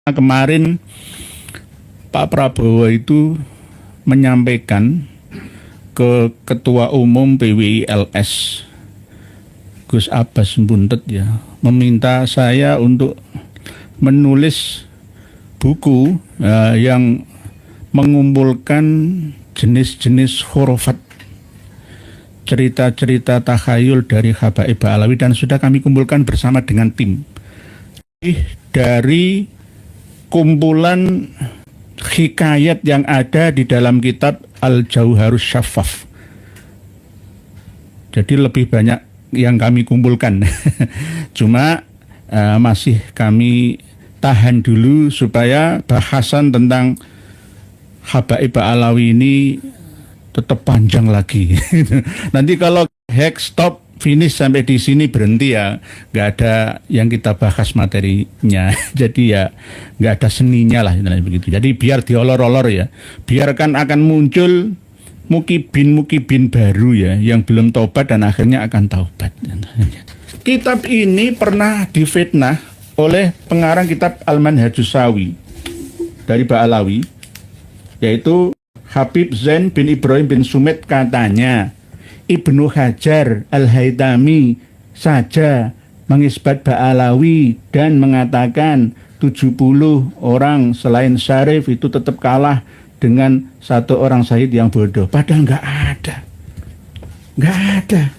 Kemarin Pak Prabowo itu menyampaikan ke Ketua Umum PWILS Gus Abbas Buntet ya, meminta saya untuk menulis buku yang mengumpulkan jenis-jenis khurafat, cerita-cerita takhayul dari Habaib Ba'alawi, dan sudah kami kumpulkan bersama dengan tim dari kumpulan hikayat yang ada di dalam kitab Al-Jauharus Syaffaf. Jadi lebih banyak yang kami kumpulkan. Cuma masih kami tahan dulu supaya bahasan tentang Habaib Ba'alawi ini tetap panjang lagi. Nanti kalau hack stop finish sampai di sini berhenti ya, nggak ada yang kita bahas materinya. Jadi ya nggak ada seninya lah begitu. Jadi biar diolor-olor ya, biarkan akan muncul mukibin baru ya, yang belum taubat dan akhirnya akan taubat. Kitab ini pernah difitnah oleh pengarang kitab Al-Manhajus Sawi dari Ba'alawi, yaitu Habib Zain bin Ibrahim bin Sumit. Katanya Ibnu Hajar Al-Haytami saja mengisbat Ba'alawi dan mengatakan 70 orang selain Syarif itu tetap kalah dengan satu orang syahid yang bodoh. Padahal nggak ada.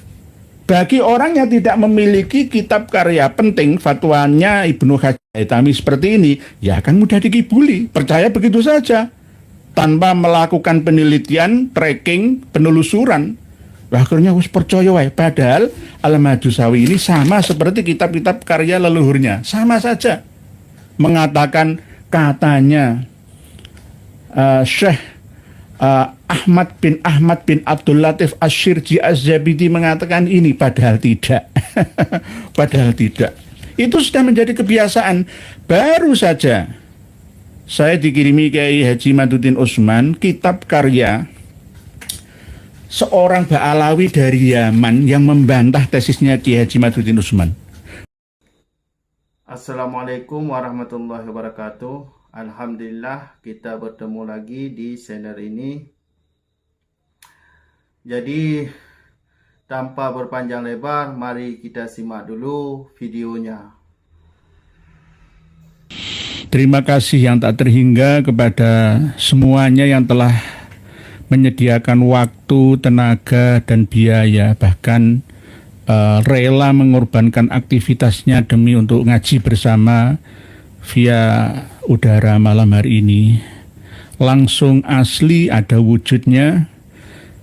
Bagi orang yang tidak memiliki kitab karya penting fatwanya Ibnu Hajar Al-Haytami seperti ini, ya akan mudah dikibuli, percaya begitu saja tanpa melakukan penelitian, tracking, penelusuran. Akhirnya harus percaya wae. Padahal Al-Manhajus Sawi ini sama seperti kitab-kitab karya leluhurnya, sama saja mengatakan katanya Syekh Ahmad bin Abdul Latif Asy-Syirji Az-Zabidi mengatakan ini, padahal tidak. Padahal tidak. Itu sudah menjadi kebiasaan. Baru saja saya dikirimi Kiai Haji Maduddin Utsman kitab karya seorang Ba'alawi dari Yaman yang membantah tesisnya Kiai Haji Maduddin Utsman. Assalamualaikum warahmatullahi wabarakatuh. Alhamdulillah kita bertemu lagi di channel ini. Jadi tanpa berpanjang lebar, mari kita simak dulu videonya. Terima kasih yang tak terhingga kepada semuanya yang telah menyediakan waktu, tenaga, dan biaya, bahkan rela mengorbankan aktivitasnya demi untuk ngaji bersama via udara malam hari ini. Langsung asli ada wujudnya,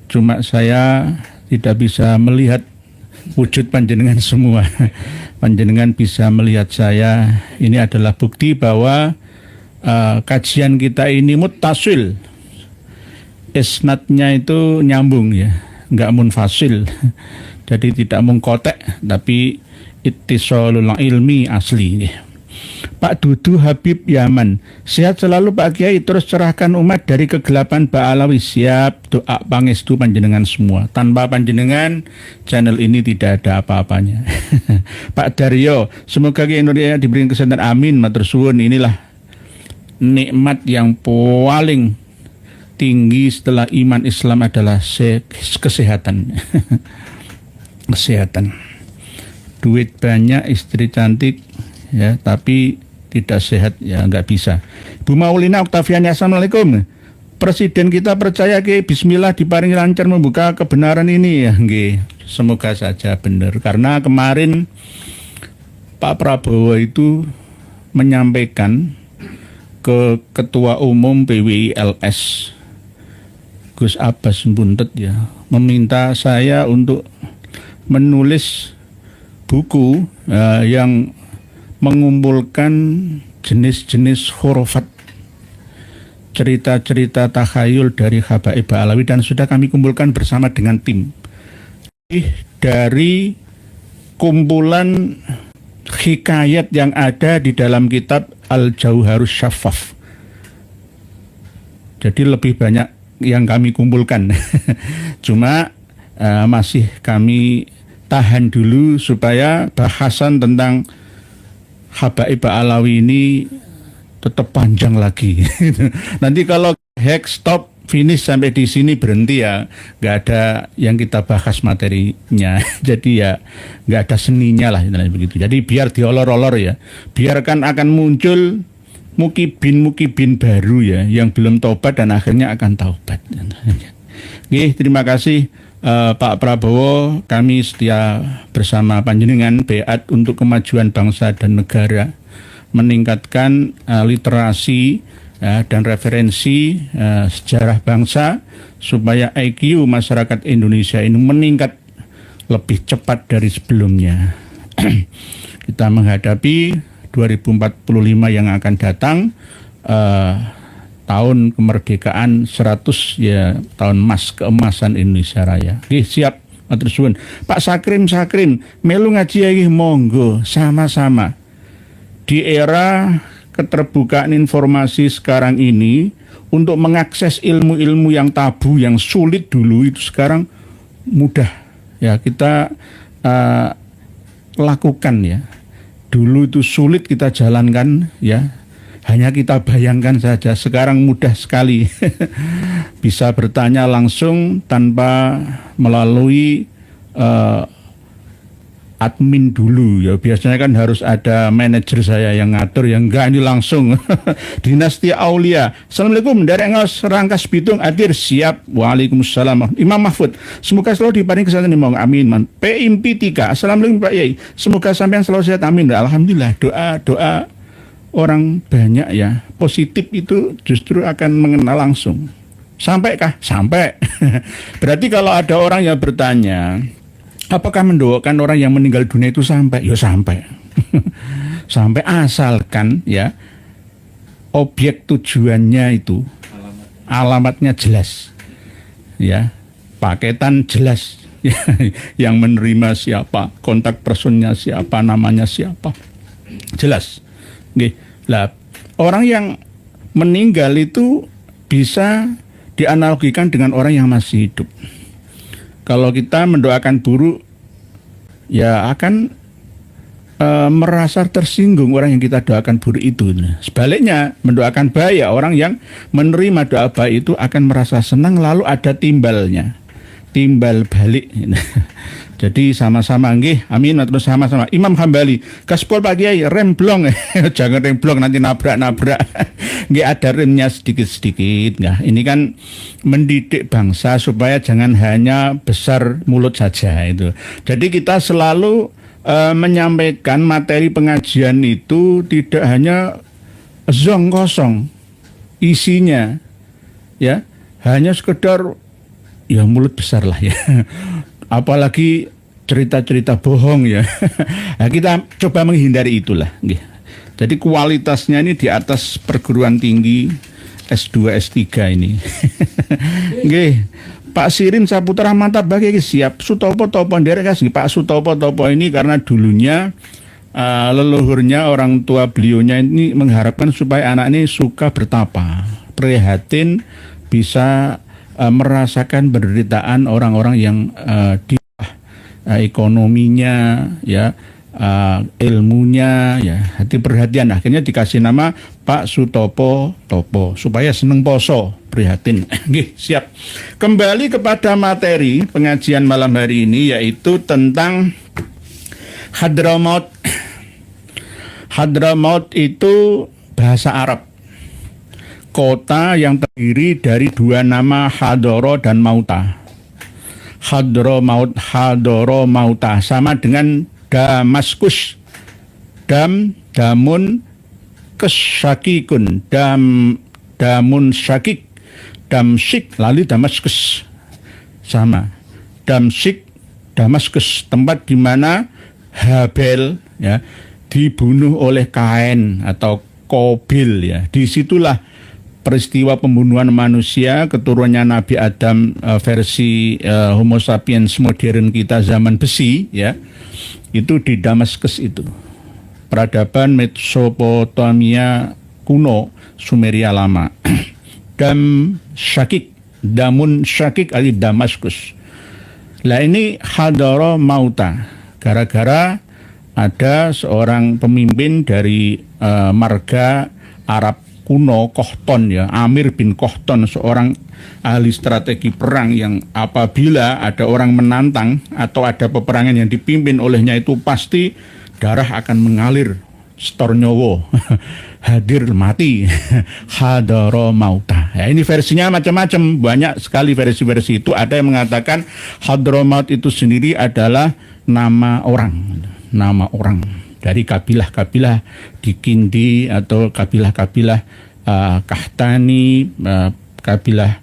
cuma saya tidak bisa melihat wujud panjenengan semua. Panjenengan bisa melihat saya. Ini adalah bukti bahwa kajian kita ini muttasil, isnadnya itu nyambung ya, nggak munfasil. Jadi tidak mengkotek, tapi ittisalul ilmi asli ya. Pak Dudu Habib Yaman, sehat selalu Pak Kiai, terus cerahkan umat dari kegelapan Ba'alawi. Siap, doa pangestu panjenengan semua. Tanpa panjenengan channel ini tidak ada apa-apanya. Pak Daryo, semoga Kiai Nuriyah diberi kesehatan, amin matur suwun. Inilah nikmat yang paling tinggi setelah iman Islam adalah kesehatan. Kesehatan. Duit banyak, istri cantik ya, tapi tidak sehat ya nggak bisa. Bu Maulina Oktaviani, assalamualaikum. Presiden kita percaya ke bismillah diparingi lancar membuka kebenaran ini ya, nggih. Semoga saja benar, karena kemarin Pak Prabowo itu menyampaikan ke Ketua Umum PWILS Gus Abbas Buntet ya, meminta saya untuk menulis buku yang mengumpulkan jenis-jenis khurafat, cerita-cerita takhayul dari Habaib Ba'alawi, dan sudah kami kumpulkan bersama dengan tim dari kumpulan hikayat yang ada di dalam kitab Al-Jauharus Syaffaf. Jadi lebih banyak yang kami kumpulkan. Cuma masih kami tahan dulu supaya bahasan tentang Habaib Ba'alawi ini tetap panjang lagi. Nanti kalau hack stop finish sampai di sini berhenti ya nggak ada yang kita bahas materinya. Jadi ya nggak ada seninya lah begitu. Jadi biar diolor-olor ya, biarkan akan muncul mukibin baru ya yang belum taubat dan akhirnya akan taubat. Oke, terima kasih Pak Prabowo. Kami setia bersama panjenengan beat untuk kemajuan bangsa dan negara, meningkatkan literasi dan referensi sejarah bangsa supaya IQ masyarakat Indonesia ini meningkat lebih cepat dari sebelumnya. Kita menghadapi 2045 yang akan datang, tahun kemerdekaan 100 ya, tahun keemasan Indonesia Raya. Oke, siap. Matur suwun. Pak Sakrim melu ngaji iki monggo sama-sama. Di era keterbukaan informasi sekarang ini, untuk mengakses ilmu-ilmu yang tabu, yang sulit dulu itu sekarang mudah ya kita lakukan ya. Dulu itu sulit kita jalankan ya, hanya kita bayangkan saja. Sekarang mudah sekali. Bisa bertanya langsung tanpa melalui admin dulu ya. Biasanya kan harus ada manajer saya yang ngatur, yang enggak, ini langsung. Dinasti Aulia. Assalamualaikum dari Engos Rangkas Bitung hadir siap. Waalaikumsalam. Imam Mahfud, semoga selalu diparingi kesehatan. Amin man. PIMP 3. Assalamualaikum Pak Yai, semoga sampean selalu sehat. Amin. Alhamdulillah. Doa orang banyak ya positif itu justru akan mengenal langsung. Sampai kah? Sampai. Berarti kalau ada orang yang bertanya, apakah mendoakan orang yang meninggal dunia itu sampai? Ya sampai. Sampai asalkan ya objek tujuannya itu alamatnya jelas. Ya, paketan jelas. Ya, yang menerima siapa, kontak personnya siapa, namanya siapa. Jelas. Nggih. Lah, orang yang meninggal itu bisa dianalogikan dengan orang yang masih hidup. Kalau kita mendoakan buruk, ya akan merasa tersinggung orang yang kita doakan buruk itu. Sebaliknya, mendoakan baik, ya, orang yang menerima doa baik itu akan merasa senang, lalu ada timbalnya, timbal balik. Jadi sama-sama nggih, amin, terus sama-sama. Imam Hambali, gaspol Pak Kiai, rem blong. Jangan rem blong nanti nabrak-nabrak. Nggih, ada remnya sedikit-sedikit. Nah, ini kan mendidik bangsa supaya jangan hanya besar mulut saja itu. Jadi kita selalu menyampaikan materi pengajian itu tidak hanya zong kosong isinya, ya, hanya sekedar ya mulut besar lah ya. Apalagi cerita-cerita bohong ya. Nah, kita coba menghindari itulah. Jadi kualitasnya ini di atas perguruan tinggi S2, S3 ini. Nggih. Pak Sirin Saputra mantap bagi siap. Sutopo Topo nderek kasih Pak Sutopo Topo ini karena dulunya leluhurnya orang tua beliaunya ini mengharapkan supaya anak ini suka bertapa, prihatin, bisa merasakan penderitaan orang-orang yang di ekonominya ya, ilmunya ya, hati perhatian. Akhirnya dikasih nama Pak Sutopo Topo supaya seneng poso, prihatin. Siap. Kembali kepada materi pengajian malam hari ini, yaitu tentang Hadramaut. Hadramaut itu bahasa Arab, kota yang terdiri dari dua nama, Hadoro dan Mauta. Hadramaut, Hadoro Mauta sama dengan Damaskus. Damun kesyakikun, damun syakik, Damsyik lalu Damaskus. Sama. Damsyik, Damaskus, tempat di mana Habel ya dibunuh oleh Kain atau Kobil ya. Disitulah peristiwa pembunuhan manusia keturunannya Nabi Adam versi Homo sapiens modern kita zaman besi ya. Itu di Damaskus itu. Peradaban Mesopotamia kuno, Sumeria lama. Damun Syakik ali Damaskus. Lah ini Hadara Mauta. Gara-gara ada seorang pemimpin dari marga Arab kuno, Kohton ya, Amir bin Kohton, seorang ahli strategi perang yang apabila ada orang menantang atau ada peperangan yang dipimpin olehnya itu pasti darah akan mengalir, setor nyowo, hadir mati, hadaro mauta. Ya, ini versinya macam-macam, banyak sekali versi-versi itu. Ada yang mengatakan Hadramaut itu sendiri adalah nama orang dari kabilah-kabilah di Kindi atau kabilah-kabilah Kahtani, kabilah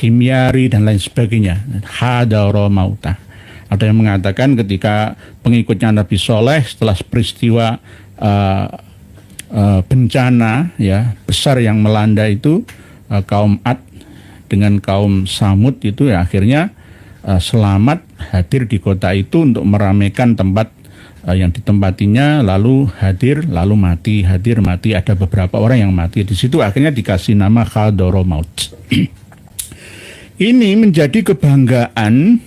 Himyari dan lain sebagainya. Hadaro mauta. Ada yang mengatakan ketika pengikutnya Nabi Soleh setelah peristiwa bencana ya besar yang melanda itu, kaum Ad dengan kaum Samud itu ya akhirnya selamat hadir di kota itu untuk meramaikan tempat yang ditempatinya, lalu hadir lalu mati, hadir mati, ada beberapa orang yang mati di situ, akhirnya dikasih nama Hadromaut. Ini menjadi kebanggaan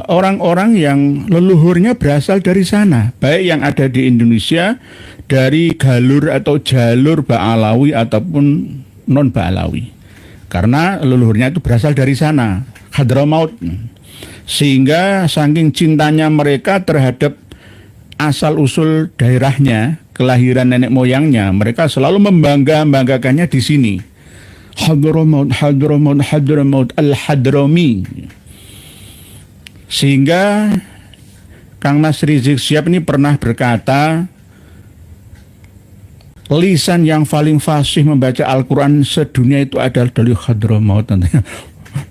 orang-orang yang leluhurnya berasal dari sana, baik yang ada di Indonesia dari galur atau jalur Ba'alawi ataupun non Ba'alawi, karena leluhurnya itu berasal dari sana, Hadramaut. Sehingga saking cintanya mereka terhadap asal-usul daerahnya, kelahiran nenek moyangnya, mereka selalu membanggakannya di sini. Hadramaut, Hadramaut, Hadramaut, Al-Hadrami. Sehingga Kang Mas Rizik Syihab ini pernah berkata, lisan yang paling fasih membaca Al-Quran sedunia itu adalah dari Hadramaut.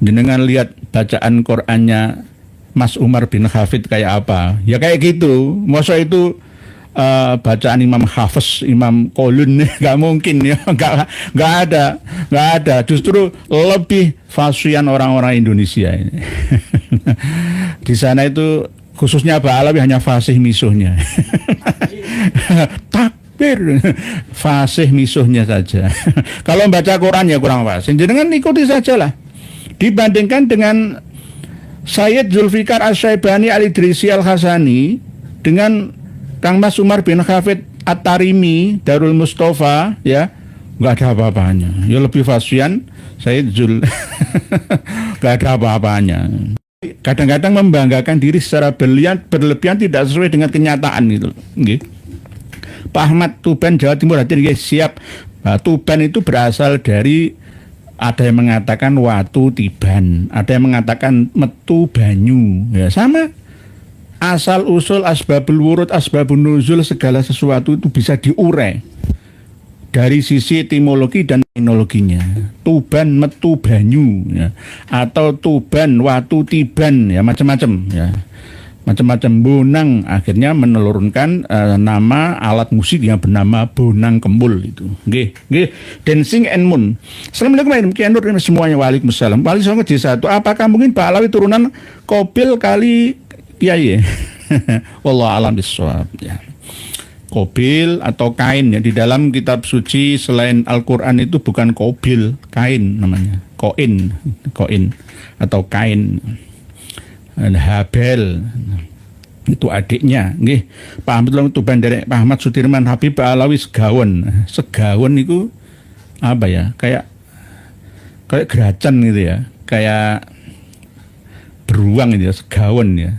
Jenengan lihat bacaan Qurannya Mas Umar bin Hafid kayak apa? Ya kayak gitu. Masa itu bacaan Imam Hafiz, Imam Qolun, nggak mungkin ya, nggak ada. Justru lebih fasihan orang-orang Indonesia ini. Di sana itu khususnya Ba'alawi hanya fasih misuhnya. Takbir, fasih misuhnya saja. Kalau baca Quran ya kurang fasih. Jangan ikuti sajalah. Dibandingkan dengan Sayyid Zulfikar Asy-Syaibani Al-Idrisi Al-Hasani dengan Kang Mas Umar bin Hafid At-Tarimi Darul Mustafa, ya nggak ada apa-apanya. Ya lebih fasihan Sayyid Zul. Nggak ada apa-apanya. Kadang-kadang membanggakan diri secara berlebihan tidak sesuai dengan kenyataan gitu. Okay. Pak Ahmad, Tuban, Jawa Timur hadir, ya, siap. Nah, Tuban itu berasal dari, ada yang mengatakan watu tiban, ada yang mengatakan metu banyu, ya sama. Asal usul asbabul wurud, asbabun nuzul, segala sesuatu itu bisa diurai dari sisi etimologi dan teknologinya. Tuban metu banyu, ya, atau tuban watu tiban, ya macam-macam, ya. Macam-macam. Bonang akhirnya menelurkan nama alat musik yang bernama bonang kembul itu. Nggih. Dancing and Moon. Assalamualaikum Kiai Nur semuanya. Waalaikumsalam. Wali Songo Desa itu apakah mungkin Ba'alawi turunan Qabil kali Kiai? Wallahu a'lam bishawab, ya. Qabil atau Kain, ya, di dalam kitab suci selain Al-Qur'an itu bukan Qabil, Kain namanya. Koin atau Kain. Habel itu adiknya, nggih. Pak Ahmad Tuban dari Pak Ahmad Sudirman Habib Ba'alawi Segawon itu apa ya? Kayak geracan gitu ya, kayak beruang gitu ya, segawon ya.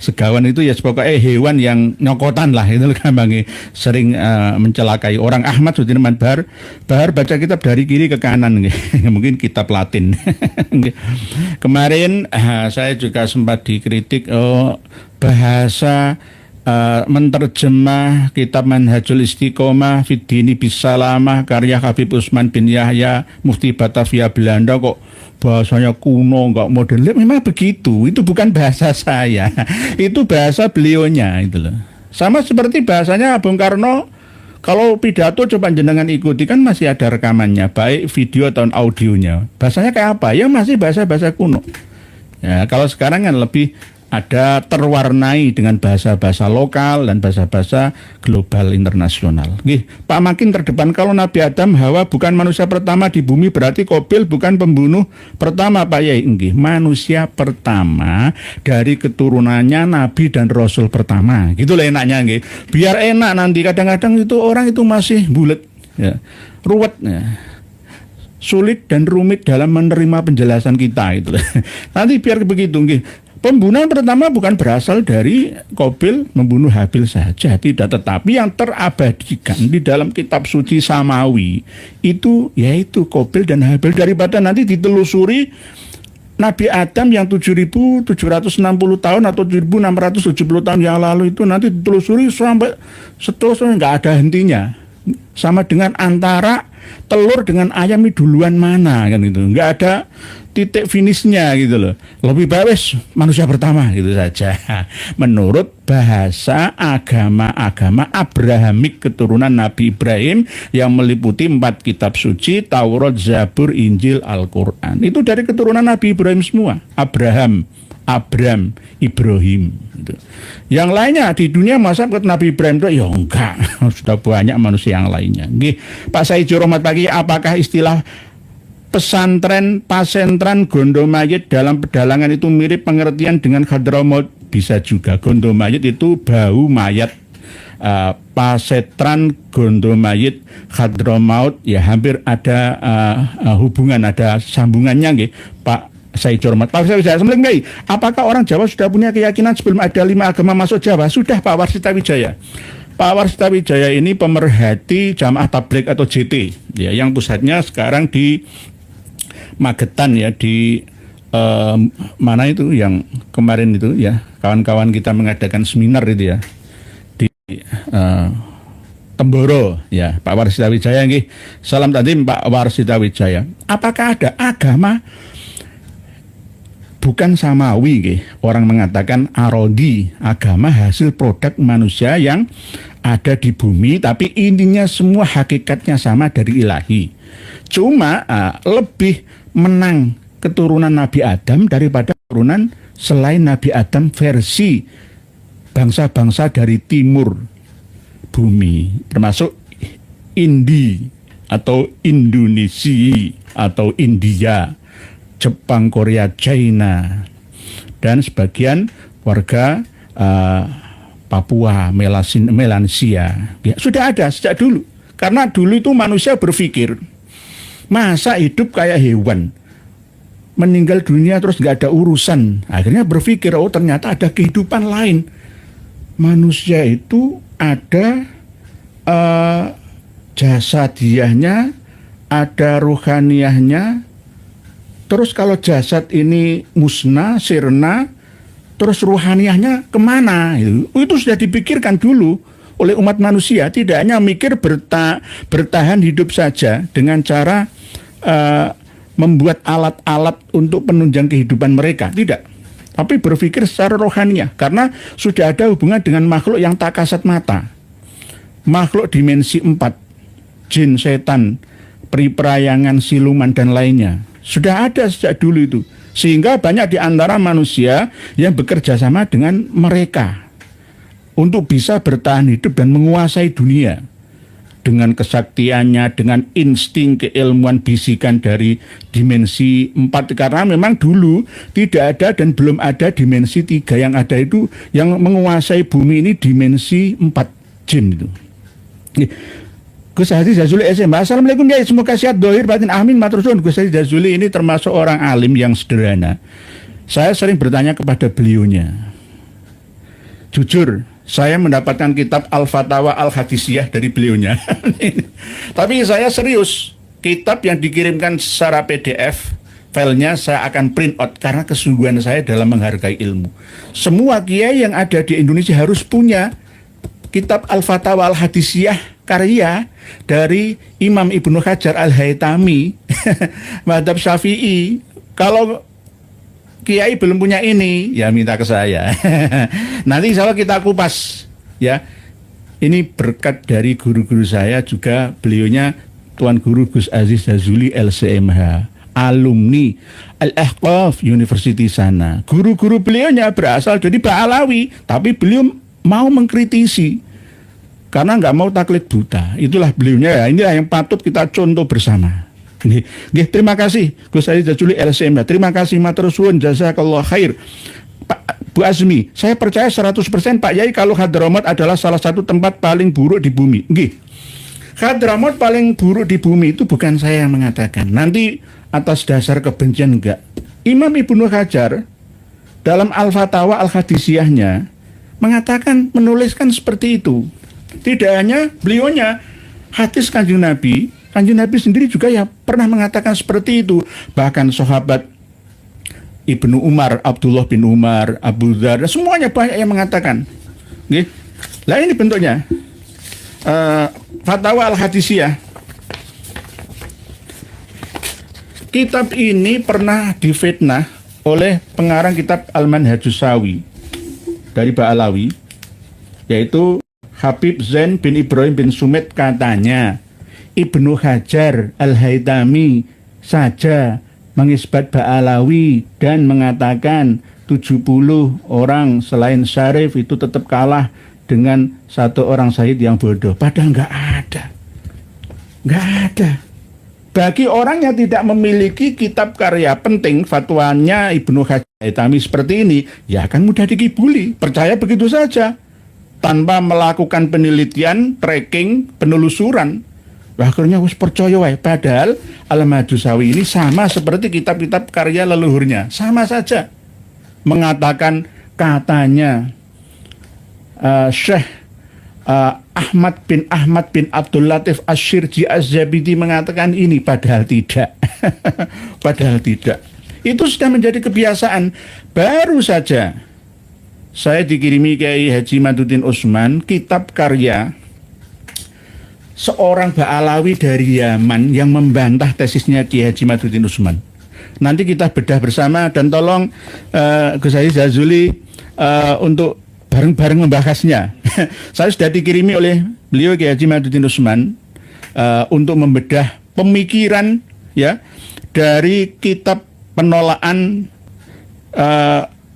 Segawan itu ya pokoknya hewan yang nyokotan lah, itu gampang sering mencelakai orang. Ahmad Sudirman Bahar baca kitab dari kiri ke kanan, mungkin kitab Latin. Kemarin saya juga sempat dikritik bahasa menterjemah kitab Manhajul Istiqomah Fiddini Bisalamah karya Habib Usman bin Yahya Mufti Batavia Belanda kok bahasanya kuno, nggak modern. Memang begitu, itu bukan bahasa saya, itu bahasa beliaunya itu loh. Sama seperti bahasanya Bung Karno, kalau pidato coba jenengan ikuti kan masih ada rekamannya, baik video atau audionya. Bahasanya kayak apa? Ya masih bahasa kuno. Ya kalau sekarang kan lebih ada terwarnai dengan bahasa-bahasa lokal dan bahasa-bahasa global internasional. Nggih, Pak Makin terdepan, kalau Nabi Adam Hawa bukan manusia pertama di bumi, berarti Qabil bukan pembunuh pertama, Pak Yai. Nggih, manusia pertama dari keturunannya Nabi dan Rasul pertama. Gitulah enaknya nggih. Biar enak nanti, kadang-kadang itu orang itu masih bulet ya, ruwet ya. Sulit dan rumit dalam menerima penjelasan kita itu. Nanti biar begitu nggih. Pembunuhan pertama bukan berasal dari Qabil membunuh Habil saja, tidak, tetapi yang terabadikan di dalam kitab suci Samawi itu yaitu Qabil dan Habil. Daripada nanti ditelusuri Nabi Adam yang 7.760 tahun atau 7.670 tahun yang lalu itu nanti ditelusuri sampai seterusnya, nggak ada hentinya. Sama dengan antara telur dengan ayam ini duluan mana kan gitu, nggak ada titik finishnya gitu loh. Lebih baik manusia pertama gitu saja menurut bahasa agama-agama Abrahamik keturunan Nabi Ibrahim yang meliputi 4 kitab suci, Taurat, Zabur, Injil, Al-Quran. Itu dari keturunan Nabi Ibrahim semua. Abram, Ibrahim gitu. Yang lainnya di dunia masa ke Nabi Ibrahim itu ya enggak, sudah banyak manusia yang lainnya. Nggih, Pak Said Rahmat pagi, apakah istilah pasentren gondo mayit dalam pedalangan itu mirip pengertian dengan Hadramaut? Bisa juga. Gondo mayit itu bau mayat. Pasetran gondo mayit Hadramaut ya hampir ada hubungan, ada sambungannya nggih, Pak Said Hormat. Pak Warsita Wijaya, apakah orang Jawa sudah punya keyakinan sebelum ada 5 agama masuk Jawa? Sudah, Pak Warsita Wijaya. Pak Warsita Wijaya ini pemerhati Jamaah Tabligh atau JT ya, yang pusatnya sekarang di Magetan ya, di mana itu yang kemarin itu ya, kawan-kawan kita mengadakan seminar itu ya, di Temboro ya, Pak Warsita Wijaya nggih. Salam tadi Pak Warsita Wijaya. Apakah ada agama bukan samawi nggih? Orang mengatakan arodi, agama hasil produk manusia yang ada di bumi, tapi intinya semua hakikatnya sama dari ilahi. Cuma lebih menang keturunan Nabi Adam daripada keturunan selain Nabi Adam versi bangsa-bangsa dari timur bumi, termasuk Indi atau Indonesia atau India, Jepang, Korea, China, dan sebagian warga Papua, Melansia. Ya, sudah ada sejak dulu. Karena dulu itu manusia berpikir, masa hidup kayak hewan, meninggal dunia terus nggak ada urusan. Akhirnya berpikir, oh ternyata ada kehidupan lain. Manusia itu ada jasadiahnya, ada ruhaniyahnya. Terus kalau jasad ini musnah, sirna, terus ruhaniyahnya kemana? Itu sudah dipikirkan dulu oleh umat manusia. Tidak hanya mikir bertahan hidup saja dengan cara membuat alat-alat untuk penunjang kehidupan mereka. Tidak. Tapi berpikir secara rohaniyah. Karena sudah ada hubungan dengan makhluk yang tak kasat mata. Makhluk dimensi 4. Jin, setan, peri-perayangan, siluman, dan lainnya. Sudah ada sejak dulu itu. Sehingga banyak di antara manusia yang bekerja sama dengan mereka untuk bisa bertahan hidup dan menguasai dunia. Dengan kesaktiannya, dengan insting keilmuan bisikan dari dimensi 4. Karena memang dulu tidak ada dan belum ada dimensi 3. Yang ada itu yang menguasai bumi ini dimensi 4 jin itu. Gus Haji Jazuli SMA. Assalamualaikum ya, semoga sehat dohir batin, amin matur suwun. Gus Haji Jazuli ini termasuk orang alim yang sederhana. Saya sering bertanya kepada beliaunya. Jujur, saya mendapatkan kitab Al-Fatawa Al-Hadisiyah dari beliaunya. Tapi saya serius, kitab yang dikirimkan secara PDF, filenya saya akan print out karena kesungguhan saya dalam menghargai ilmu. Semua kiai yang ada di Indonesia harus punya kitab Al-Fatawa Al-Hadisiyah karya dari Imam Ibnu Hajar Al-Haytami, Madhab Syafi'i. Kalau kiai belum punya ini, ya minta ke saya. Nanti insya Allah kita kupas. Ya, ini berkat dari guru-guru saya juga, beliaunya Tuan Guru Gus Aziz Jazuli LCMH. alumni Al-Ahqaf University sana. Guru-guru beliaunya berasal dari Ba'alawi, tapi beliau mau mengkritisi karena nggak mau taklid buta. Itulah beliaunya ya. Inilah yang patut kita contoh bersama. Nggih, terima kasih Gus Ali Jazuli LCM. Terima kasih matur suwun, jazakallah khair. Pak Bu Azmi, saya percaya 100% Pak Yai kalau Hadramaut adalah salah satu tempat paling buruk di bumi. Nggih. Hadramaut paling buruk di bumi itu bukan saya yang mengatakan. Nanti atas dasar kebencian enggak. Imam Ibnu Hajar dalam Al-Fatawa Al-Hadisiyahnya mengatakan, menuliskan seperti itu. Tidak hanya beliaunya, hadis Kanjeng Nabi sendiri juga ya pernah mengatakan seperti itu. Bahkan sahabat Ibnu Umar, Abdullah bin Umar, Abu Dzar, semuanya banyak yang mengatakan. Nah ini bentuknya. Fatwa Al-Hadisiyah. Kitab ini pernah difitnah oleh pengarang kitab Al-Manhajus Sawi dari Ba'alawi, yaitu Habib Zain bin Ibrahim bin Sumit. Katanya Ibnu Hajar Al-Haytami saja mengisbat Ba'alawi dan mengatakan 70 orang selain Syarif itu tetap kalah dengan satu orang syahid yang bodoh. Padahal nggak ada. Bagi orang yang tidak memiliki kitab karya penting fatwanya Ibnu Hajar Al-Haytami seperti ini, ya akan mudah dikibuli, percaya begitu saja tanpa melakukan penelitian, tracking, penelusuran. Akhirnya harus percaya wae. Padahal Al-Manhajus Sawi ini sama seperti kitab-kitab karya leluhurnya, sama saja mengatakan katanya Syekh Ahmad bin Abdul Latif Asy-Syirji Az-Zabidi mengatakan ini, padahal tidak. Padahal tidak. Itu sudah menjadi kebiasaan. Baru saja saya dikirimi Kiai Haji Maduddin Utsman kitab karya seorang Ba'alawi dari Yaman yang membantah tesisnya Kiai Haji Maduddin Utsman. Nanti kita bedah bersama dan tolong Gus Ali Jazuli untuk bareng-bareng membahasnya. Saya sudah dikirimi oleh beliau Kiai Haji Maduddin Utsman untuk membedah pemikiran ya dari kitab penolakan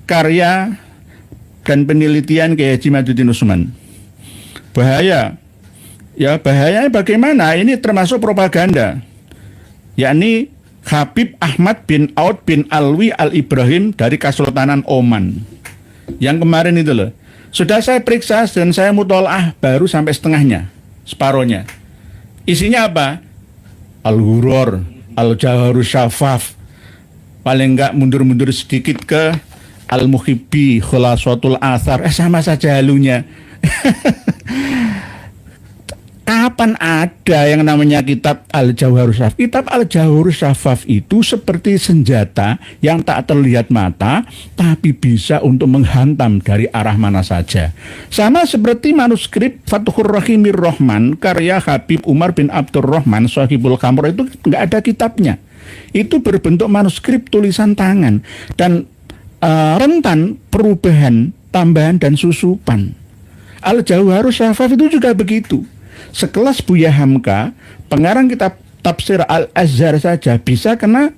karya dan penelitian Kiai Haji Maduddin Utsman. Bahaya. Ya, bahayanya bagaimana? Ini termasuk propaganda. Yakni Habib Ahmad bin Aud bin Alwi Al-Ibrahim dari Kesultanan Oman. Yang kemarin itu loh. Sudah saya periksa dan saya mutolaah baru sampai setengahnya, separohnya. Isinya apa? Al-Ghuror, Al-Jawharus Syafaf. Paling enggak mundur-mundur sedikit ke Al-Muhibbi, Khulasatul Athar. Sama saja halunya. Kapan ada yang namanya kitab Al-Jawharus Syafaf? Kitab Al-Jawharus Syafaf itu seperti senjata yang tak terlihat mata, tapi bisa untuk menghantam dari arah mana saja. Sama seperti manuskrip Fathur Rahimir Rahman karya Habib Umar bin Abdurrahman Shahibul Khamr itu nggak ada kitabnya. Itu berbentuk manuskrip tulisan tangan dan rentan perubahan, tambahan dan susupan. Al-Jawharus Syafaf itu juga begitu. Sekelas Buya Hamka, pengarang kitab tafsir Al-Azhar saja bisa kena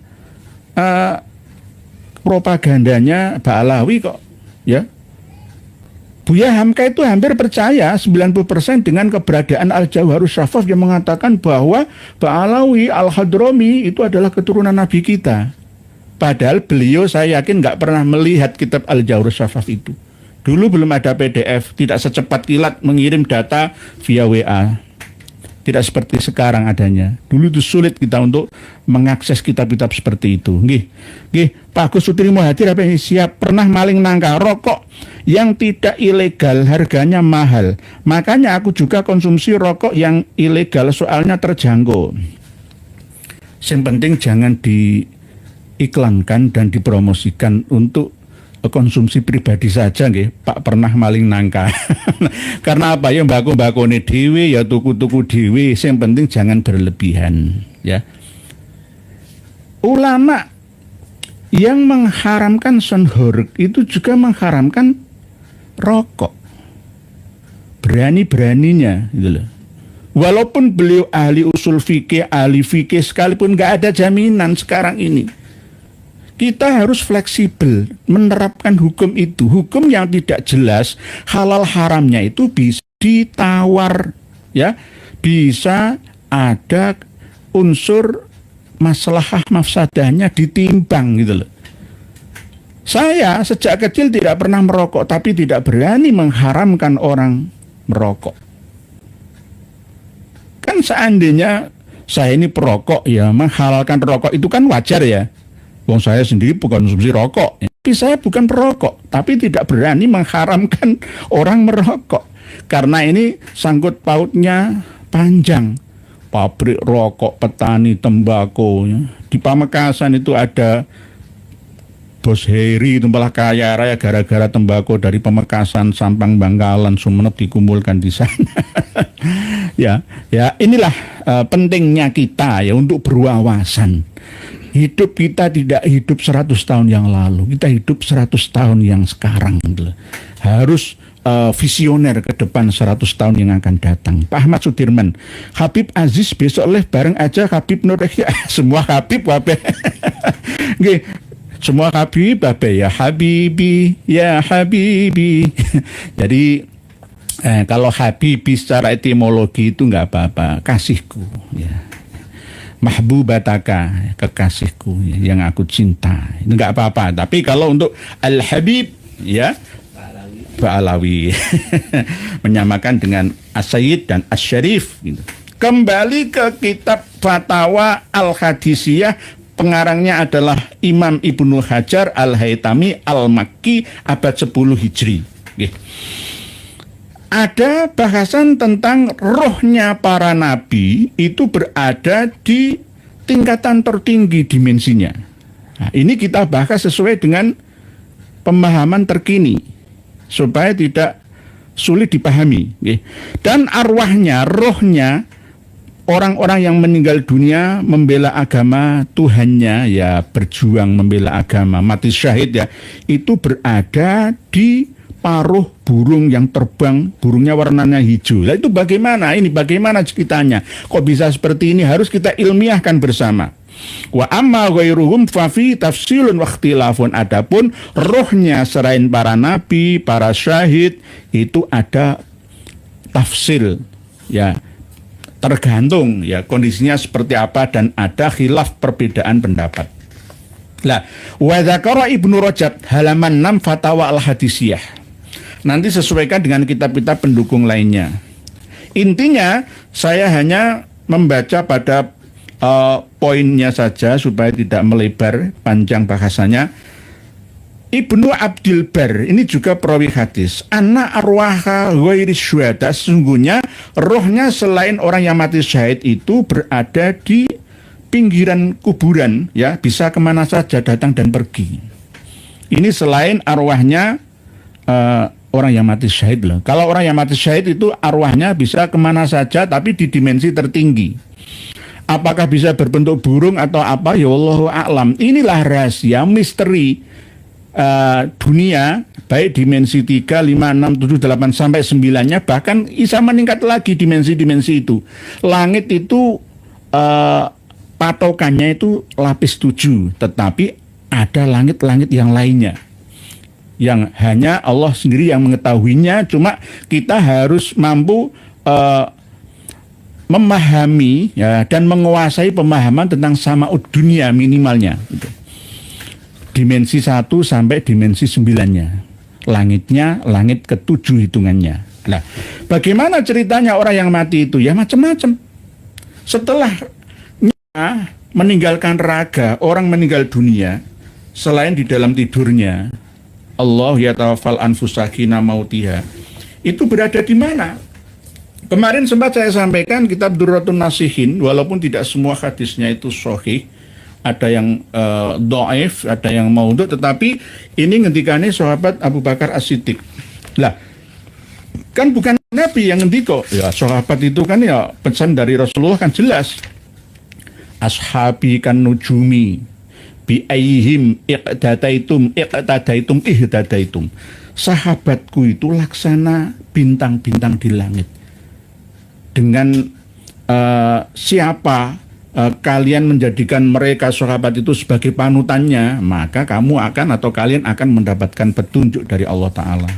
propagandanya Ba'alawi kok, ya. Buya Hamka itu hampir percaya 90% dengan keberadaan Al-Jawharus Syafaf yang mengatakan bahwa Ba'alawi Al-Hadrami itu adalah keturunan Nabi kita. Padahal beliau saya yakin nggak pernah melihat kitab Al-Jawharus Syafaf itu. Dulu belum ada PDF, tidak secepat kilat mengirim data via WA. Tidak seperti sekarang adanya. Dulu itu sulit kita untuk mengakses kitab-kitab seperti itu. Nggih, Pak Gus Sutrimo hadir apa ini? Siap pernah maling nangka rokok yang tidak ilegal harganya mahal. Makanya aku juga konsumsi rokok yang ilegal soalnya terjangkau. Yang penting jangan diiklankan dan dipromosikan untuk konsumsi pribadi saja nggih. Pak pernah maling nangka. Karena apa ya, mbako-mbakone dhewe ya tuku-tuku dhewe, yang penting jangan berlebihan ya. Ulama yang mengharamkan sonhorek itu juga mengharamkan rokok. Berani-beraninya gitu loh. Walaupun beliau ahli usul fikih, ahli fikih sekalipun, nggak ada jaminan sekarang ini. Kita harus fleksibel menerapkan hukum itu. Hukum yang tidak jelas halal haramnya itu bisa ditawar, ya, bisa ada unsur maslahah mafsadahnya ditimbang gitu loh. Saya sejak kecil tidak pernah merokok, tapi tidak berani mengharamkan orang merokok. Kan seandainya saya ini perokok, ya menghalalkan rokok itu kan wajar ya. Wong saya sendiri bukan konsumsi rokok. Tapi saya bukan perokok, tapi tidak berani mengharamkan orang merokok. Karena ini sangkut pautnya panjang. Pabrik rokok, petani tembakau. Ya. Di Pamekasan itu ada Bos Heri, malah kaya raya gara-gara tembakau dari Pamekasan, Sampang, Bangkalan, Sumenep dikumpulkan di sana. ya inilah pentingnya kita ya untuk berwawasan. Hidup kita tidak hidup 100 tahun yang lalu, kita hidup 100 tahun yang sekarang. Harus visioner ke depan 100 tahun yang akan datang. Pak Ahmad Sudirman, Habib Aziz besok live bareng aja Habib Nur ya, semua Habib wabe. Semua Habib wabe ya Habibi ya Habibi. Jadi kalau Habibi secara etimologi itu nggak apa-apa, kasihku ya. Mahbubataka, kekasihku yang aku cinta, itu nggak apa-apa. Tapi kalau untuk Al-Habib ya Ba'alawi menyamakan dengan As-Sayyid dan As-Syarif gitu. Kembali ke kitab Fatawa Al-Hadisiyah, pengarangnya adalah Imam Ibnu Hajar Al-Haytami Al-Makki, abad 10 Hijri. Ada bahasan tentang rohnya para nabi itu berada di tingkatan tertinggi dimensinya. Nah, ini kita bahas sesuai dengan pemahaman terkini supaya tidak sulit dipahami. Dan arwahnya, rohnya orang-orang yang meninggal dunia membela agama Tuhannya, ya berjuang membela agama, mati syahid ya, itu berada di paruh burung yang terbang, burungnya warnanya hijau. Nah, itu bagaimana? Ini bagaimana ceritanya? Kok bisa seperti ini? Harus kita ilmiahkan bersama. Wa amma ghairuhum fa fi tafsilun wa ikhtilafun. Adapun rohnya selain para nabi, para syahid, itu ada tafsil, ya. Tergantung ya kondisinya seperti apa dan ada khilaf perbedaan pendapat. Lah, wa dzakara Ibnu Rajab halaman 6 Fatawa Al-Hadisiyah. Nanti sesuaikan dengan kitab-kitab pendukung lainnya. Intinya saya hanya membaca pada poinnya saja supaya tidak melebar panjang bahasanya. Ibnu Abdil Bar ini juga perawi hadis. Anna arwaha ghairi syuhada, sesungguhnya rohnya selain orang yang mati syahid itu berada di pinggiran kuburan, ya bisa kemana saja datang dan pergi. Ini selain arwahnya orang yang mati syahid loh. Kalau orang yang mati syahid itu arwahnya bisa kemana saja tapi di dimensi tertinggi. Apakah bisa berbentuk burung atau apa? Ya Wallahu a'lam. Inilah rahasia misteri dunia, baik dimensi 3, 5, 6, 7, 8 sampai 9-nya, bahkan bisa meningkat lagi dimensi-dimensi itu. Langit itu patokannya itu lapis 7, tetapi ada langit-langit yang lainnya yang hanya Allah sendiri yang mengetahuinya. Cuma kita harus mampu memahami ya, dan menguasai pemahaman tentang sama'ud dunia minimalnya gitu. Dimensi 1 sampai dimensi 9-nya. Langitnya langit ke-7 hitungannya. Nah, bagaimana ceritanya orang yang mati itu? Ya macam-macam. Setelah meninggalkan raga, orang meninggal dunia, selain di dalam tidurnya, Allah yatawaffal anfusa hina mautiha, itu berada di mana? Kemarin sempat saya sampaikan kitab Durratun Nasihin, walaupun tidak semua hadisnya itu sahih, ada yang dhaif, ada yang maudhu, tetapi ini ngendikane sahabat Abu Bakar As-Siddiq. Lah, kan bukan Nabi yang ngendiko, ya sahabat itu kan ya pesan dari Rasulullah kan jelas. Ashabi kan nujumi bi ayyihim iqtadaitum ihtadaitum. Sahabatku itu laksana bintang-bintang di langit. Dengan siapa kalian menjadikan mereka sahabat itu sebagai panutannya, maka kamu akan atau kalian akan mendapatkan petunjuk dari Allah Ta'ala.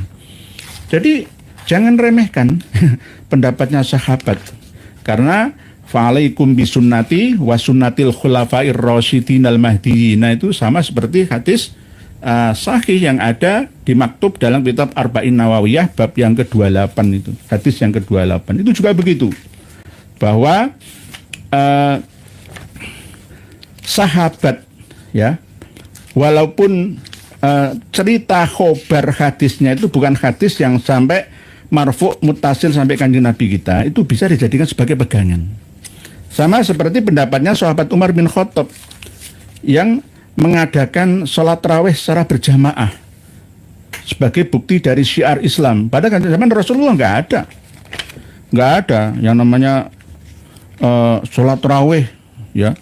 Jadi jangan remehkan pendapatnya sahabat, karena fa'alaikum bisunnati wa sunnatil khulafair rasyidin al mahdiyyin. Nah, itu sama seperti hadis sahih yang ada di maktub dalam kitab Arba'in Nawawiyah bab yang ke-28 itu. Hadis yang ke-28 itu juga begitu, bahwa sahabat, ya, walaupun cerita khobar hadisnya itu bukan hadis yang sampai marfu' muttasil sampai kanjeng Nabi kita, itu bisa dijadikan sebagai pegangan. Sama seperti pendapatnya sahabat Umar bin Khattab yang mengadakan sholat tarawih secara berjamaah sebagai bukti dari syiar Islam. Pada zaman Rasulullah nggak ada yang namanya sholat tarawih, ya,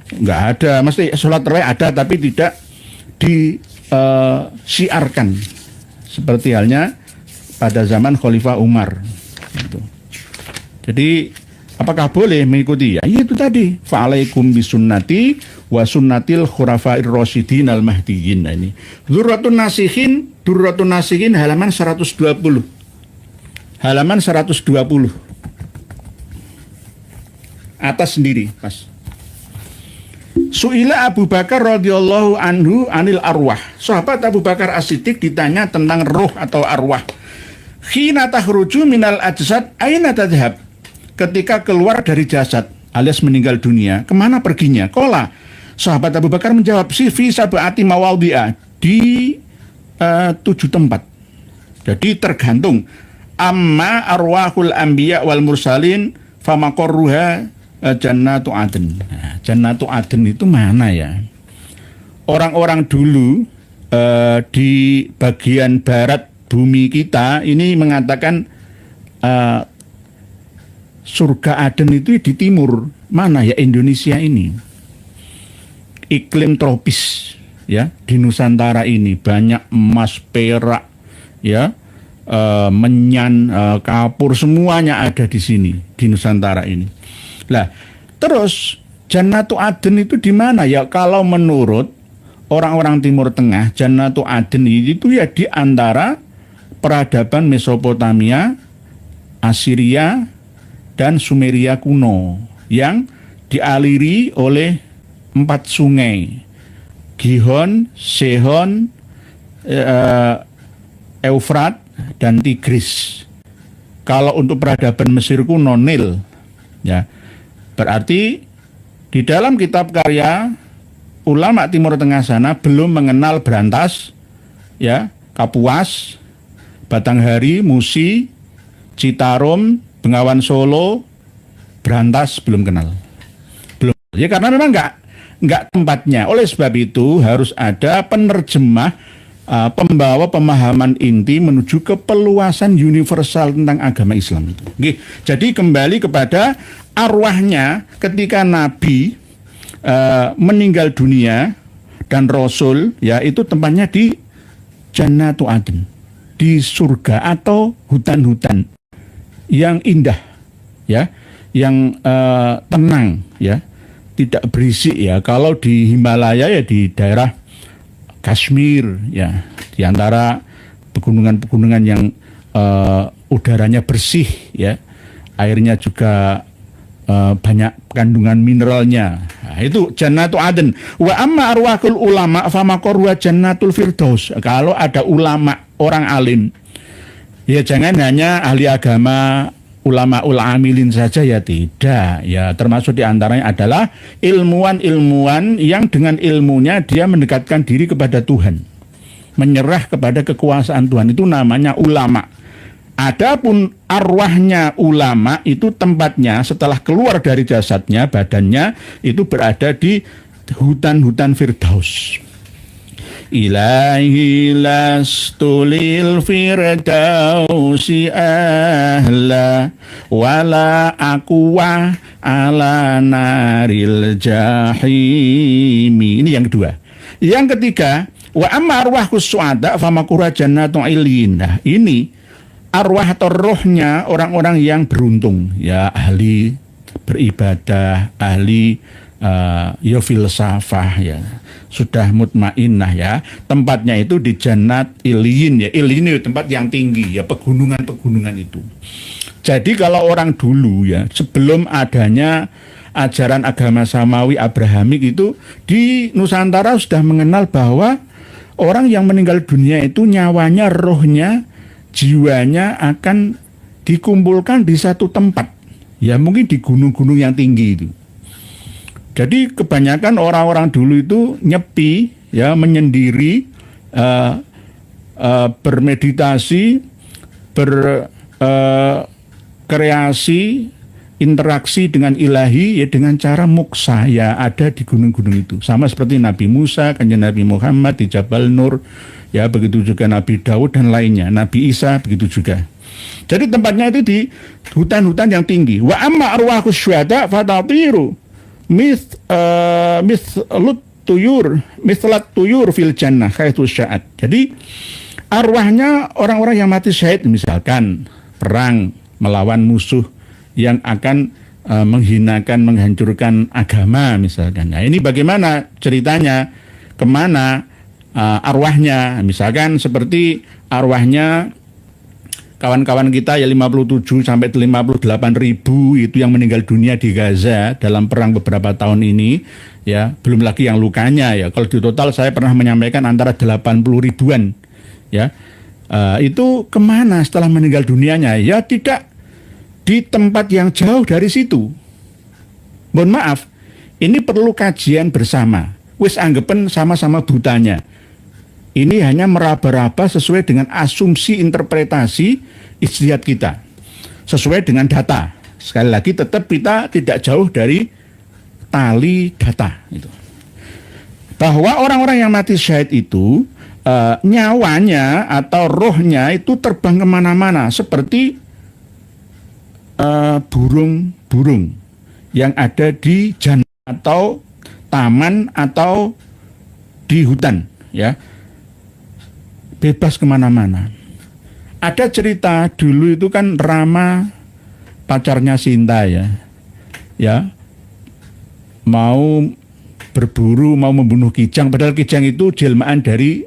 nggak ada. Mesti sholat tarawih ada, tapi tidak disiarkan seperti halnya pada zaman Khalifah Umar. Gitu. Jadi apakah boleh mengikuti? Ya itu tadi, fa'alaikum bisunnati wa sunnatil khurafair rasyidin al mahdiyyin. Nah, ini Durratun Nasihin halaman 120. Halaman 120. Atas sendiri, pas. Su'ila Abu Bakar radhiyallahu anhu anil arwah. Sahabat Abu Bakar As-Siddiq ditanya tentang roh atau arwah. Khina takhruju minal ajsad aina tadhhab? Ketika keluar dari jasad alias meninggal dunia, kemana perginya? Qala, sahabat Abu Bakar menjawab, fi sab'ati mawadhi'a, di 7 tempat. Jadi tergantung. Amma arwahul anbiya wal mursalin famaqarruha jannatu adn. Nah, jannatu adn itu mana ya? Orang-orang dulu di bagian barat bumi kita ini mengatakan surga Aden itu di timur. Mana ya? Indonesia ini iklim tropis, ya, di Nusantara ini banyak emas, perak, ya, menyan, kapur, semuanya ada di sini di Nusantara ini. Lah, terus Jannatu Aden itu di mana ya? Kalau menurut orang-orang Timur Tengah, Jannatu Aden itu ya di antara peradaban Mesopotamia, Assyria, dan Sumeria kuno yang dialiri oleh 4 sungai, Gihon, Sehon, Eufrat, dan Tigris. Kalau untuk peradaban Mesir kuno, Nil, ya. Berarti di dalam kitab karya ulama Timur Tengah sana belum mengenal Brantas, ya, Kapuas, Batanghari, Musi, Citarum, Bengawan Solo, Brantas belum kenal. Belum. Ya karena memang enggak tempatnya. Oleh sebab itu harus ada penerjemah, pembawa pemahaman inti menuju ke peluasan universal tentang agama Islam itu. Oke. Jadi kembali kepada arwahnya ketika Nabi meninggal dunia dan Rasul, ya, itu tempatnya di Jannatu Aden, di surga atau hutan-hutan yang indah, ya, yang tenang, ya, tidak berisik, ya. Kalau di Himalaya ya di daerah Kashmir, ya, di antara pegunungan-pegunungan yang udaranya bersih, ya, airnya juga banyak kandungan mineralnya. Nah, itu Jannatu Aden. Wa amma arwahul ulama famaqarwa Jannatul Firdaus. Kalau ada ulama, orang alim, ya jangan hanya ahli agama, ulama amilin saja, ya tidak. Ya termasuk diantaranya adalah ilmuwan-ilmuwan yang dengan ilmunya dia mendekatkan diri kepada Tuhan, menyerah kepada kekuasaan Tuhan, itu namanya ulama. Adapun arwahnya ulama itu tempatnya setelah keluar dari jasadnya, badannya itu berada di hutan-hutan Firdaus. Ilahi lastulil firdausi ahla wala aqwa ala naril jahimi. Ini yang kedua. Yang ketiga, wa amma arwahus su'ada famakura jannatu ilyin. Nah, ini arwah atau rohnya orang-orang yang beruntung, ya, ahli beribadah, ahli ya filsafah ya, sudah mutmainnah ya. Tempatnya itu di Jannat Iliyin ya. Iliyin itu tempat yang tinggi ya, pegunungan-pegunungan itu. Jadi kalau orang dulu ya, sebelum adanya ajaran agama samawi Abrahamik itu, di Nusantara sudah mengenal bahwa orang yang meninggal dunia itu nyawanya, rohnya, jiwanya akan dikumpulkan di satu tempat. Ya mungkin di gunung-gunung yang tinggi itu. Jadi kebanyakan orang-orang dulu itu nyepi, ya menyendiri, bermeditasi, berkreasi, interaksi dengan ilahi ya dengan cara muksa ya ada di gunung-gunung itu. Sama seperti Nabi Musa, kanjeng Nabi Muhammad di Jabal Nur, ya begitu juga Nabi Daud dan lainnya, Nabi Isa begitu juga. Jadi tempatnya itu di hutan-hutan yang tinggi. Wa amma arwahus syuhada fatatiru mislat tuyur fil jannah haitsu sya'at. Jadi arwahnya orang-orang yang mati syahid, misalkan perang melawan musuh yang akan menghinakan, menghancurkan agama misalkan. Nah ini bagaimana ceritanya, kemana arwahnya, misalkan seperti arwahnya kawan-kawan kita ya 57 sampai 58 ribu itu yang meninggal dunia di Gaza dalam perang beberapa tahun ini ya, belum lagi yang lukanya ya. Kalau di total saya pernah menyampaikan antara 80 ribuan ya. Itu kemana setelah meninggal dunianya? Ya tidak di tempat yang jauh dari situ. Mohon maaf, ini perlu kajian bersama. Wis anggepen sama-sama butanya. Ini hanya meraba-raba sesuai dengan asumsi interpretasi ijtihad kita. Sesuai dengan data. Sekali lagi tetap kita tidak jauh dari tali data. Itu. Bahwa orang-orang yang mati syahid itu nyawanya atau rohnya itu terbang kemana-mana. Seperti burung-burung yang ada di jannah atau taman atau di hutan. Ya. Bebas kemana-mana. Ada cerita dulu itu kan Rama pacarnya Sinta ya mau berburu, mau membunuh Kijang, padahal Kijang itu jelmaan dari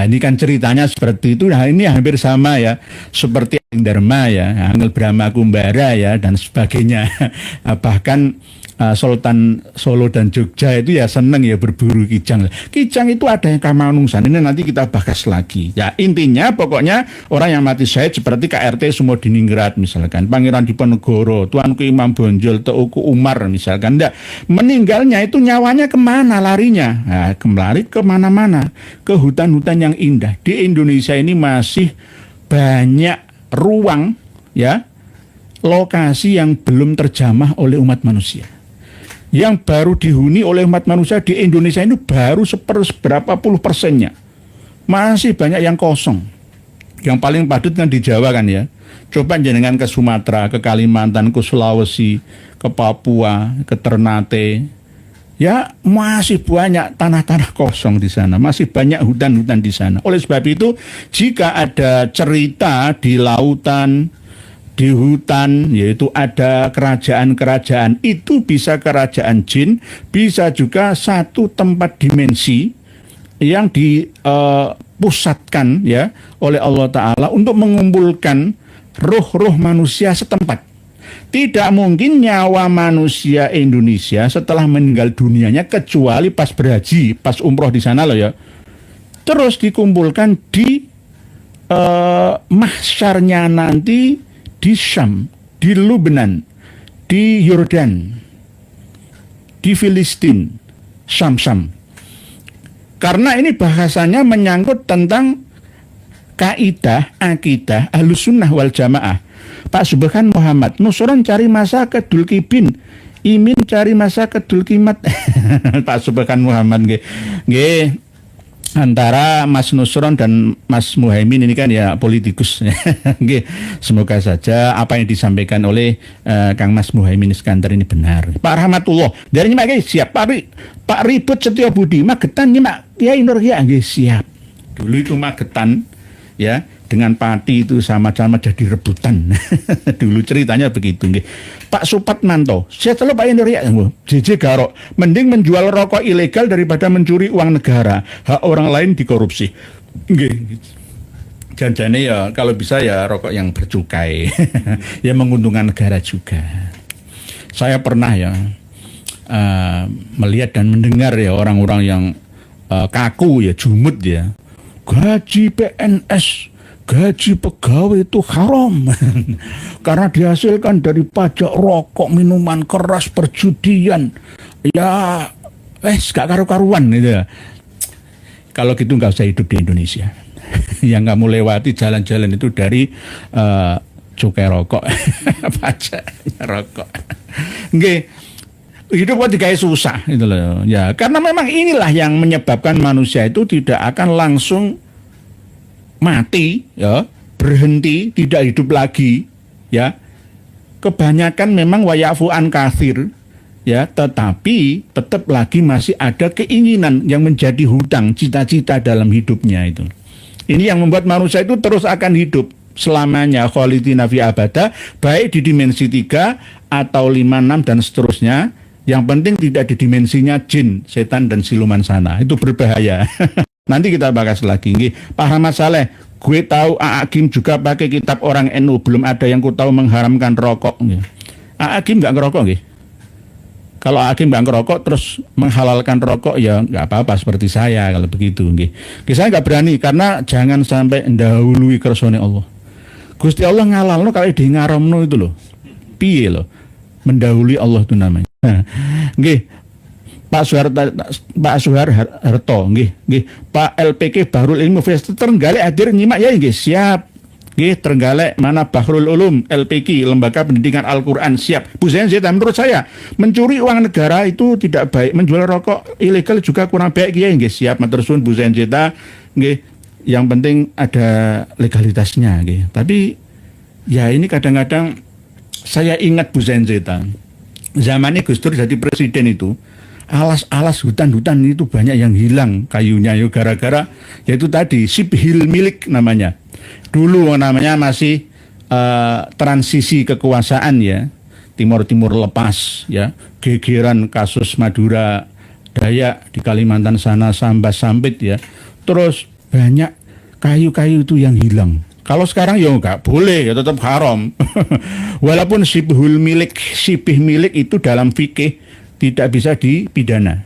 ini kan ceritanya seperti itu. Nah ini hampir sama ya, seperti Dharma ya, Angel Brahma Kumbara ya dan sebagainya. Bahkan Sultan Solo dan Jogja itu ya seneng ya berburu kijang. Kijang itu ada yang kamanungsan. Ini nanti kita bahas lagi. Ya intinya pokoknya orang yang mati syahid seperti KRT Sumodiningrat misalkan, Pangeran Diponegoro, Tuanku Imam Bonjol, Teuku Umar misalkan. Nggak, meninggalnya itu nyawanya kemana larinya? Nah, kembali kemana-mana, ke hutan-hutan yang indah. Di Indonesia ini masih banyak ruang ya, lokasi yang belum terjamah oleh umat manusia. Yang baru dihuni oleh umat manusia di Indonesia ini baru seberapa puluh persennya. Masih banyak yang kosong. Yang paling padat kan di Jawa kan ya. Coba jenengan ke Sumatera, ke Kalimantan, ke Sulawesi, ke Papua, ke Ternate. Ya masih banyak tanah-tanah kosong di sana. Masih banyak hutan-hutan di sana. Oleh sebab itu jika ada cerita di lautan, di hutan, yaitu ada kerajaan-kerajaan, itu bisa kerajaan jin, bisa juga satu tempat dimensi yang dipusatkan ya oleh Allah Ta'ala untuk mengumpulkan roh-roh manusia setempat. Tidak mungkin nyawa manusia Indonesia setelah meninggal dunianya kecuali pas berhaji, pas umroh di sana loh ya, terus dikumpulkan di mahsyarnya nanti di Syam, di Lebanon, di Yordan, di Filistin, Syam. Karena ini bahasanya menyangkut tentang kaidah, akidah, Ahlussunnah wal Jamaah. Pak Subhan Muhammad, Nusron cari masa ke Dulkibin, Imin cari masa ke Dulkimat. Pak Subhan Muhammad nggih. Antara Mas Nusron dan Mas Muhaimin ini kan ya politikus. Semoga saja apa yang disampaikan oleh Kang Mas Muhaimin Iskandar ini benar. Pak Rahmatullah dari nyimak guys, siap. Pak Ribut Setio Budi Magetan nyimak Kiai Nur Kiai siap. Dulu itu Magetan ya dengan pati itu sama-sama jadi rebutan. Dulu ceritanya begitu nggih. Pak Supatmanto, saya selalu Pak Indri JJ Garok, mending menjual rokok ilegal daripada mencuri uang negara. Hak orang lain dikorupsi. Nggih. Janjane ya kalau bisa ya rokok yang bercukai. Ya menguntungkan negara juga. Saya pernah ya melihat dan mendengar ya orang-orang yang kaku ya, jumut ya. Gaji PNS, gaji pegawai itu haram karena dihasilkan dari pajak rokok, minuman keras, perjudian. Ya, gak karu-karuan gitu ya. Kalau gitu nggak usah hidup di Indonesia. Yang kamu lewati jalan-jalan itu dari cukai rokok, pajak rokok. Nggih. Hidup kok digawe susah itu loh. Ya, karena memang inilah yang menyebabkan manusia itu tidak akan langsung mati, ya, berhenti, tidak hidup lagi, ya. Kebanyakan memang wayafu an katsir, ya, tetapi tetap lagi masih ada keinginan yang menjadi hutang, cita-cita dalam hidupnya itu. Ini yang membuat manusia itu terus akan hidup selamanya khalidina fi abada, baik di dimensi 3 atau 5, 6 dan seterusnya. Yang penting tidak di dimensinya jin, setan dan siluman sana. Itu berbahaya. Nanti kita bahas lagi. Pak Ahmad Saleh, gue tahu Aakim juga pakai kitab orang NU. Belum ada yang ku tahu mengharamkan rokok. Aakim nggak ngerokok, nggih. Kalau Aakim nggak ngerokok terus menghalalkan rokok, ya nggak apa-apa seperti saya kalau begitu, nggih. Saya nggak berani karena jangan sampai mendahului kersane Allah. Gusti Allah ngalalno kalau di ngaramno itu loh. Piye loh? Mendahului Allah itu namanya. Nggih. Pak Suharto, nggih. Pak LPK Bahrul Ilmu Festival Trenggalek hadir nyimak ya, nggih. Siap. Nggih, Trenggalek mana Bahrul Ulum LPK Lembaga Pendidikan Al-Qur'an, siap. Bu Zenzeta, menurut saya mencuri uang negara itu tidak baik. Menjual rokok ilegal juga kurang baik, ya, nggih. Siap, matur suwun Bu Zenzeta. Nggih. Yang penting ada legalitasnya, nggih. Tapi ya ini kadang-kadang saya ingat Bu Zenzeta. Zamannya Gus Dur jadi presiden itu, alas-alas hutan-hutan itu banyak yang hilang kayunya, yuk gara-gara yaitu tadi sibhil milik namanya. Dulu namanya masih transisi kekuasaan ya, Timur lepas ya, gegeran kasus Madura Dayak di Kalimantan sana, Sambas Sampit ya, terus banyak kayu-kayu itu yang hilang. Kalau sekarang ya nggak boleh, ya tetap haram. Walaupun sibhul milik, sibih milik itu dalam fikih tidak bisa dipidana.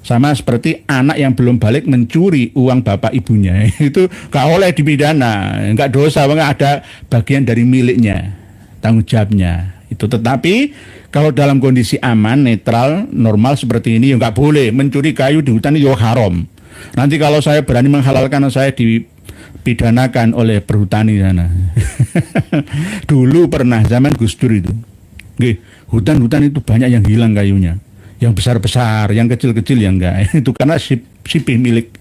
Sama seperti anak yang belum balik mencuri uang bapak ibunya, itu nggak boleh dipidana, nggak dosa, nggak ada bagian dari miliknya, tanggung jawabnya. Itu tetapi kalau dalam kondisi aman, netral, normal seperti ini ya nggak boleh mencuri kayu di hutan, itu haram. Nanti kalau saya berani menghalalkan, saya dipidanakan oleh perhutani sana. Dulu pernah zaman Gus Dur itu, hutan-hutan itu banyak yang hilang kayunya, yang besar-besar, yang kecil-kecil yang enggak. Itu karena sipih milik.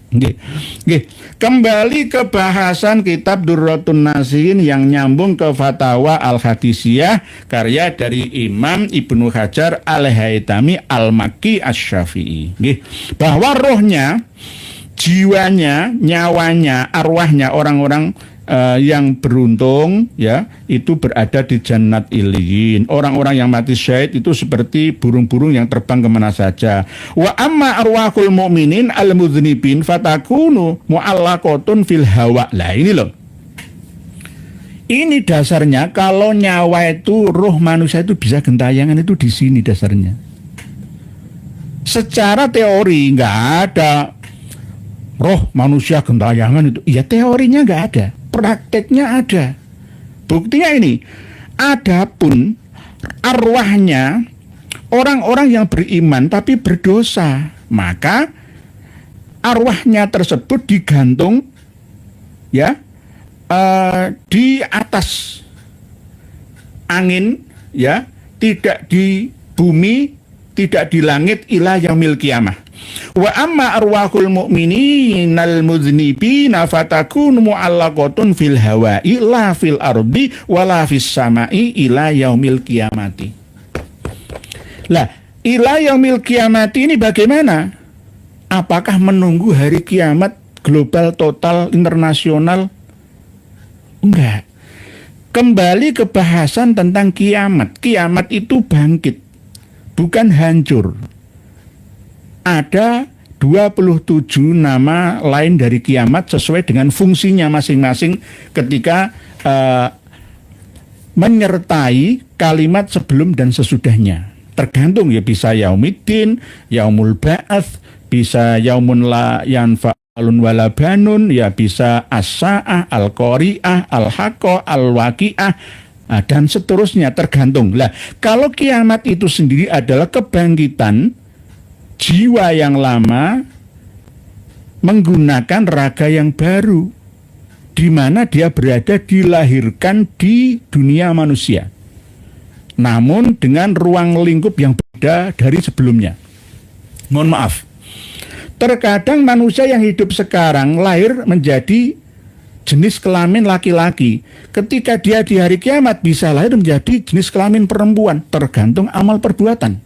Kembali ke bahasan kitab Durratun Nasihin yang nyambung ke Fatawa Al-Hadisiyah karya dari Imam Ibnu Hajar Al-Haytami Al-Makki Asy-Syafi'i. Bahwa rohnya, jiwanya, nyawanya, arwahnya orang-orang yang beruntung ya itu berada di Jannat Iliyin. Orang-orang yang mati syahid itu seperti burung-burung yang terbang kemana saja. Wa amma arwahul mu'minin al-mudznibin fatakunu mu'allaqatun fil hawa. Lah ini loh. Ini dasarnya kalau nyawa itu, roh manusia itu bisa gentayangan itu di sini dasarnya. Secara teori nggak ada roh manusia gentayangan itu. Ya teorinya nggak ada, prakteknya ada. Buktinya ini, adapun arwahnya orang-orang yang beriman tapi berdosa, maka arwahnya tersebut digantung ya di atas angin ya, tidak di bumi, tidak di langit ila yaumil qiyamah. Wa amma arwahul mu'mininal mudznibina fatakunu mu'allaqatun fil hawa'i la fil ardi wala fis sama'i ila yaumil qiyamati. Lah, ila yaumil qiyamati ini bagaimana? Apakah menunggu hari kiamat global total internasional Enggak. Kembali ke bahasan tentang kiamat. Kiamat itu bangkit, bukan hancur. Ada 27 nama lain dari kiamat sesuai dengan fungsinya masing-masing ketika menyertai kalimat sebelum dan sesudahnya. Tergantung ya, bisa yaumiddin, yaumul ba'ats, bisa yaumun la yanfa'alun wala banun, ya bisa as-sa'ah, al-qari'ah, al-haqqah, al-waqi'ah, dan seterusnya, tergantung. Lah, kalau kiamat itu sendiri adalah kebangkitan jiwa yang lama menggunakan raga yang baru, di mana dia berada dilahirkan di dunia manusia, namun dengan ruang lingkup yang beda dari sebelumnya. Mohon maaf, terkadang manusia yang hidup sekarang lahir menjadi jenis kelamin laki-laki. Ketika dia di hari kiamat bisa lahir menjadi jenis kelamin perempuan, tergantung amal perbuatan.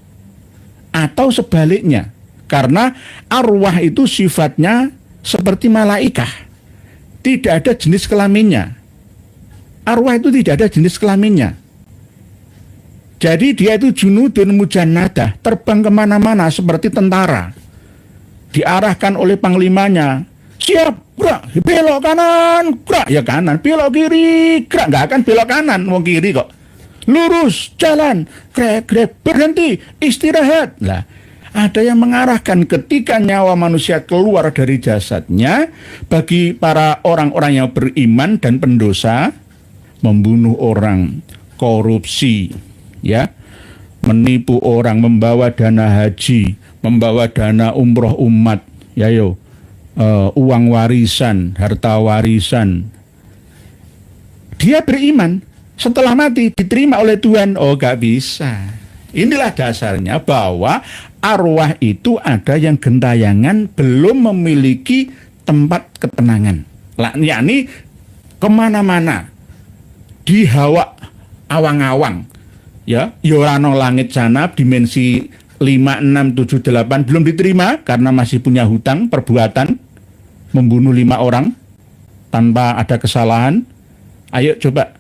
Atau sebaliknya, karena arwah itu sifatnya seperti malaikah, tidak ada jenis kelaminnya. Arwah itu tidak ada jenis kelaminnya. Jadi dia itu junudun mujannadah, terbang kemana-mana seperti tentara, diarahkan oleh panglimanya. Siap, gerak, belok kanan, gerak, ya kanan, belok kiri, gerak, nggak akan belok kanan, mau kiri kok. Lurus, jalan, grek, berhenti, istirahat. Lah, ada yang mengarahkan ketika nyawa manusia keluar dari jasadnya. Bagi para orang-orang yang beriman dan pendosa, membunuh orang, korupsi, ya, menipu orang, membawa dana haji, membawa dana umroh umat, ya yo, uang warisan, harta warisan. Dia beriman, setelah mati diterima oleh Tuhan. Oh, gak bisa. Inilah dasarnya bahwa arwah itu ada yang gentayangan, belum memiliki tempat ketenangan. Yakni kemana-mana, di hawa awang-awang, ya, yorano langit sana, dimensi 5, 6, 7, 8 belum diterima karena masih punya hutang perbuatan membunuh 5 orang tanpa ada kesalahan. Ayo coba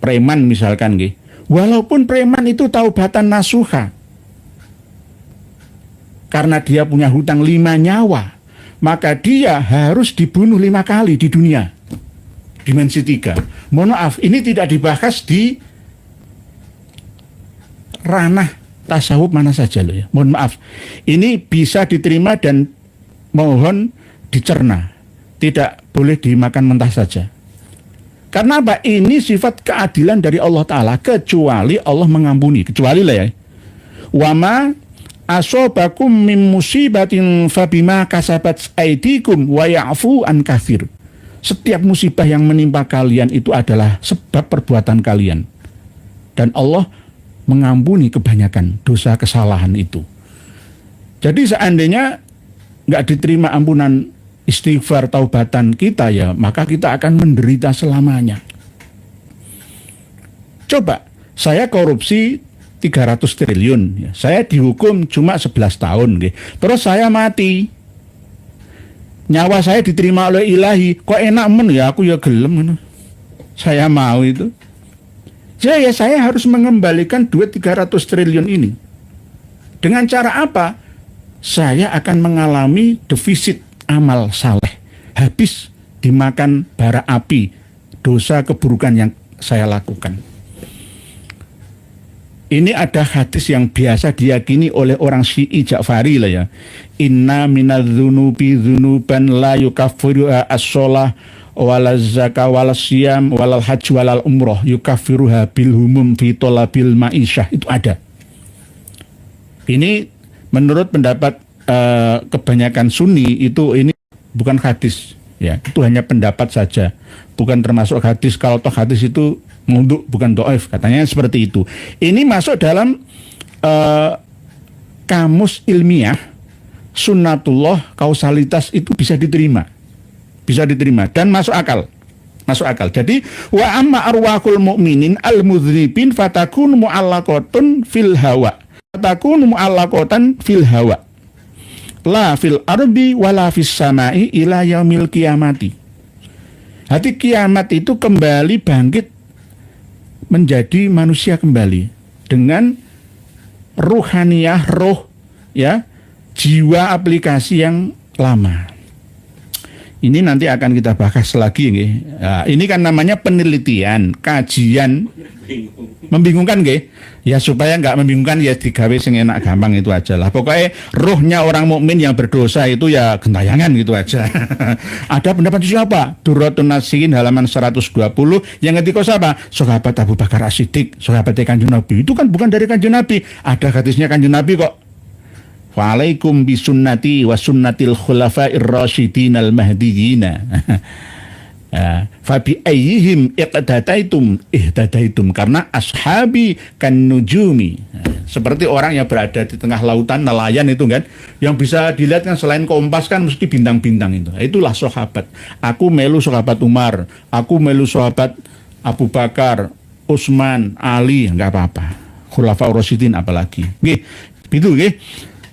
preman misalkan, walaupun preman itu taubatan nasuha, karena dia punya hutang 5 nyawa, maka dia harus dibunuh 5 kali di dunia, dimensi 3. Mohon maaf, ini tidak dibahas di ranah tasawuf mana saja loh ya. Mohon maaf, ini bisa diterima dan mohon dicerna, tidak boleh dimakan mentah saja. Karena apa? Ini sifat keadilan dari Allah Ta'ala, kecuali Allah mengampuni, kecuali lah ya. Wama asobakum min musibatin fabima kasabat aidikum wa ya'fu an kathir. Setiap musibah yang menimpa kalian itu adalah sebab perbuatan kalian, dan Allah mengampuni kebanyakan dosa kesalahan itu. Jadi seandainya nggak diterima ampunan istighfar taubatan kita, ya maka kita akan menderita selamanya. Coba saya korupsi 300 triliun, ya. Saya dihukum cuma 11 tahun, terus saya mati, nyawa saya diterima oleh ilahi, kok enak men ya, aku ya gelem, saya mau itu. Jadi ya saya harus mengembalikan duit 300 triliun ini. Dengan cara apa? Saya akan mengalami defisit amal saleh, habis dimakan bara api dosa keburukan yang saya lakukan. Ini ada hadis yang biasa diyakini oleh orang Syi'i Ja'fari lah ya. Inna minadzunubi dzunuban la yukaffiruha as-shalah walal zakah walal siyam walal hajj walal umroh yukaffiruha bil humum fi talabil ma'isyah. Itu ada. Ini menurut pendapat kebanyakan Sunni, itu ini bukan hadis, ya, itu hanya pendapat saja, bukan termasuk hadis. Kalau toh hadis itu munduk, bukan do'if, katanya seperti itu. Ini masuk dalam kamus ilmiah sunnatullah, kausalitas itu bisa diterima dan masuk akal. Jadi wa amma arwahul mu'minin al-mudznibin fatakun mu'allaqatun fil hawa, la fil ardi wala fis samai ila yaumil qiyamati. Hati kiamat itu kembali bangkit menjadi manusia kembali dengan ruhaniyah, roh, ya, jiwa aplikasi yang lama. Ini nanti akan kita bahas lagi. Nah, ini kan namanya penelitian, kajian. Membingungkan nggih? Ya supaya nggak membingungkan ya digawe sing enak gampang itu aja lah. Pokoknya rohnya orang mukmin yang berdosa itu ya gentayangan gitu aja. Ada pendapat siapa? Durratun Nasihin halaman 120 yang ketika siapa? Sahabat Abu Bakar As-Siddiq, sahabat Kanjeng Nabi. Itu kan bukan dari Kanjeng Nabi. Ada hadisnya Kanjeng Nabi kok. Waalaikum bisunnati wa sunnatil khulafa'ir rasyidin al-mahdiyyin. Fabi ayyihim ihtadaitum karena ashabi kan nujumi. Seperti orang yang berada di tengah lautan, nelayan itu kan, yang bisa dilihat kan selain kompas kan mesti bintang-bintang itu. Itulah sahabat. Aku melu sahabat Umar, aku melu sahabat Abu Bakar, Utsman, Ali, enggak apa-apa. Khulafaur Rasyidin apalagi. Nggih, itu nggih.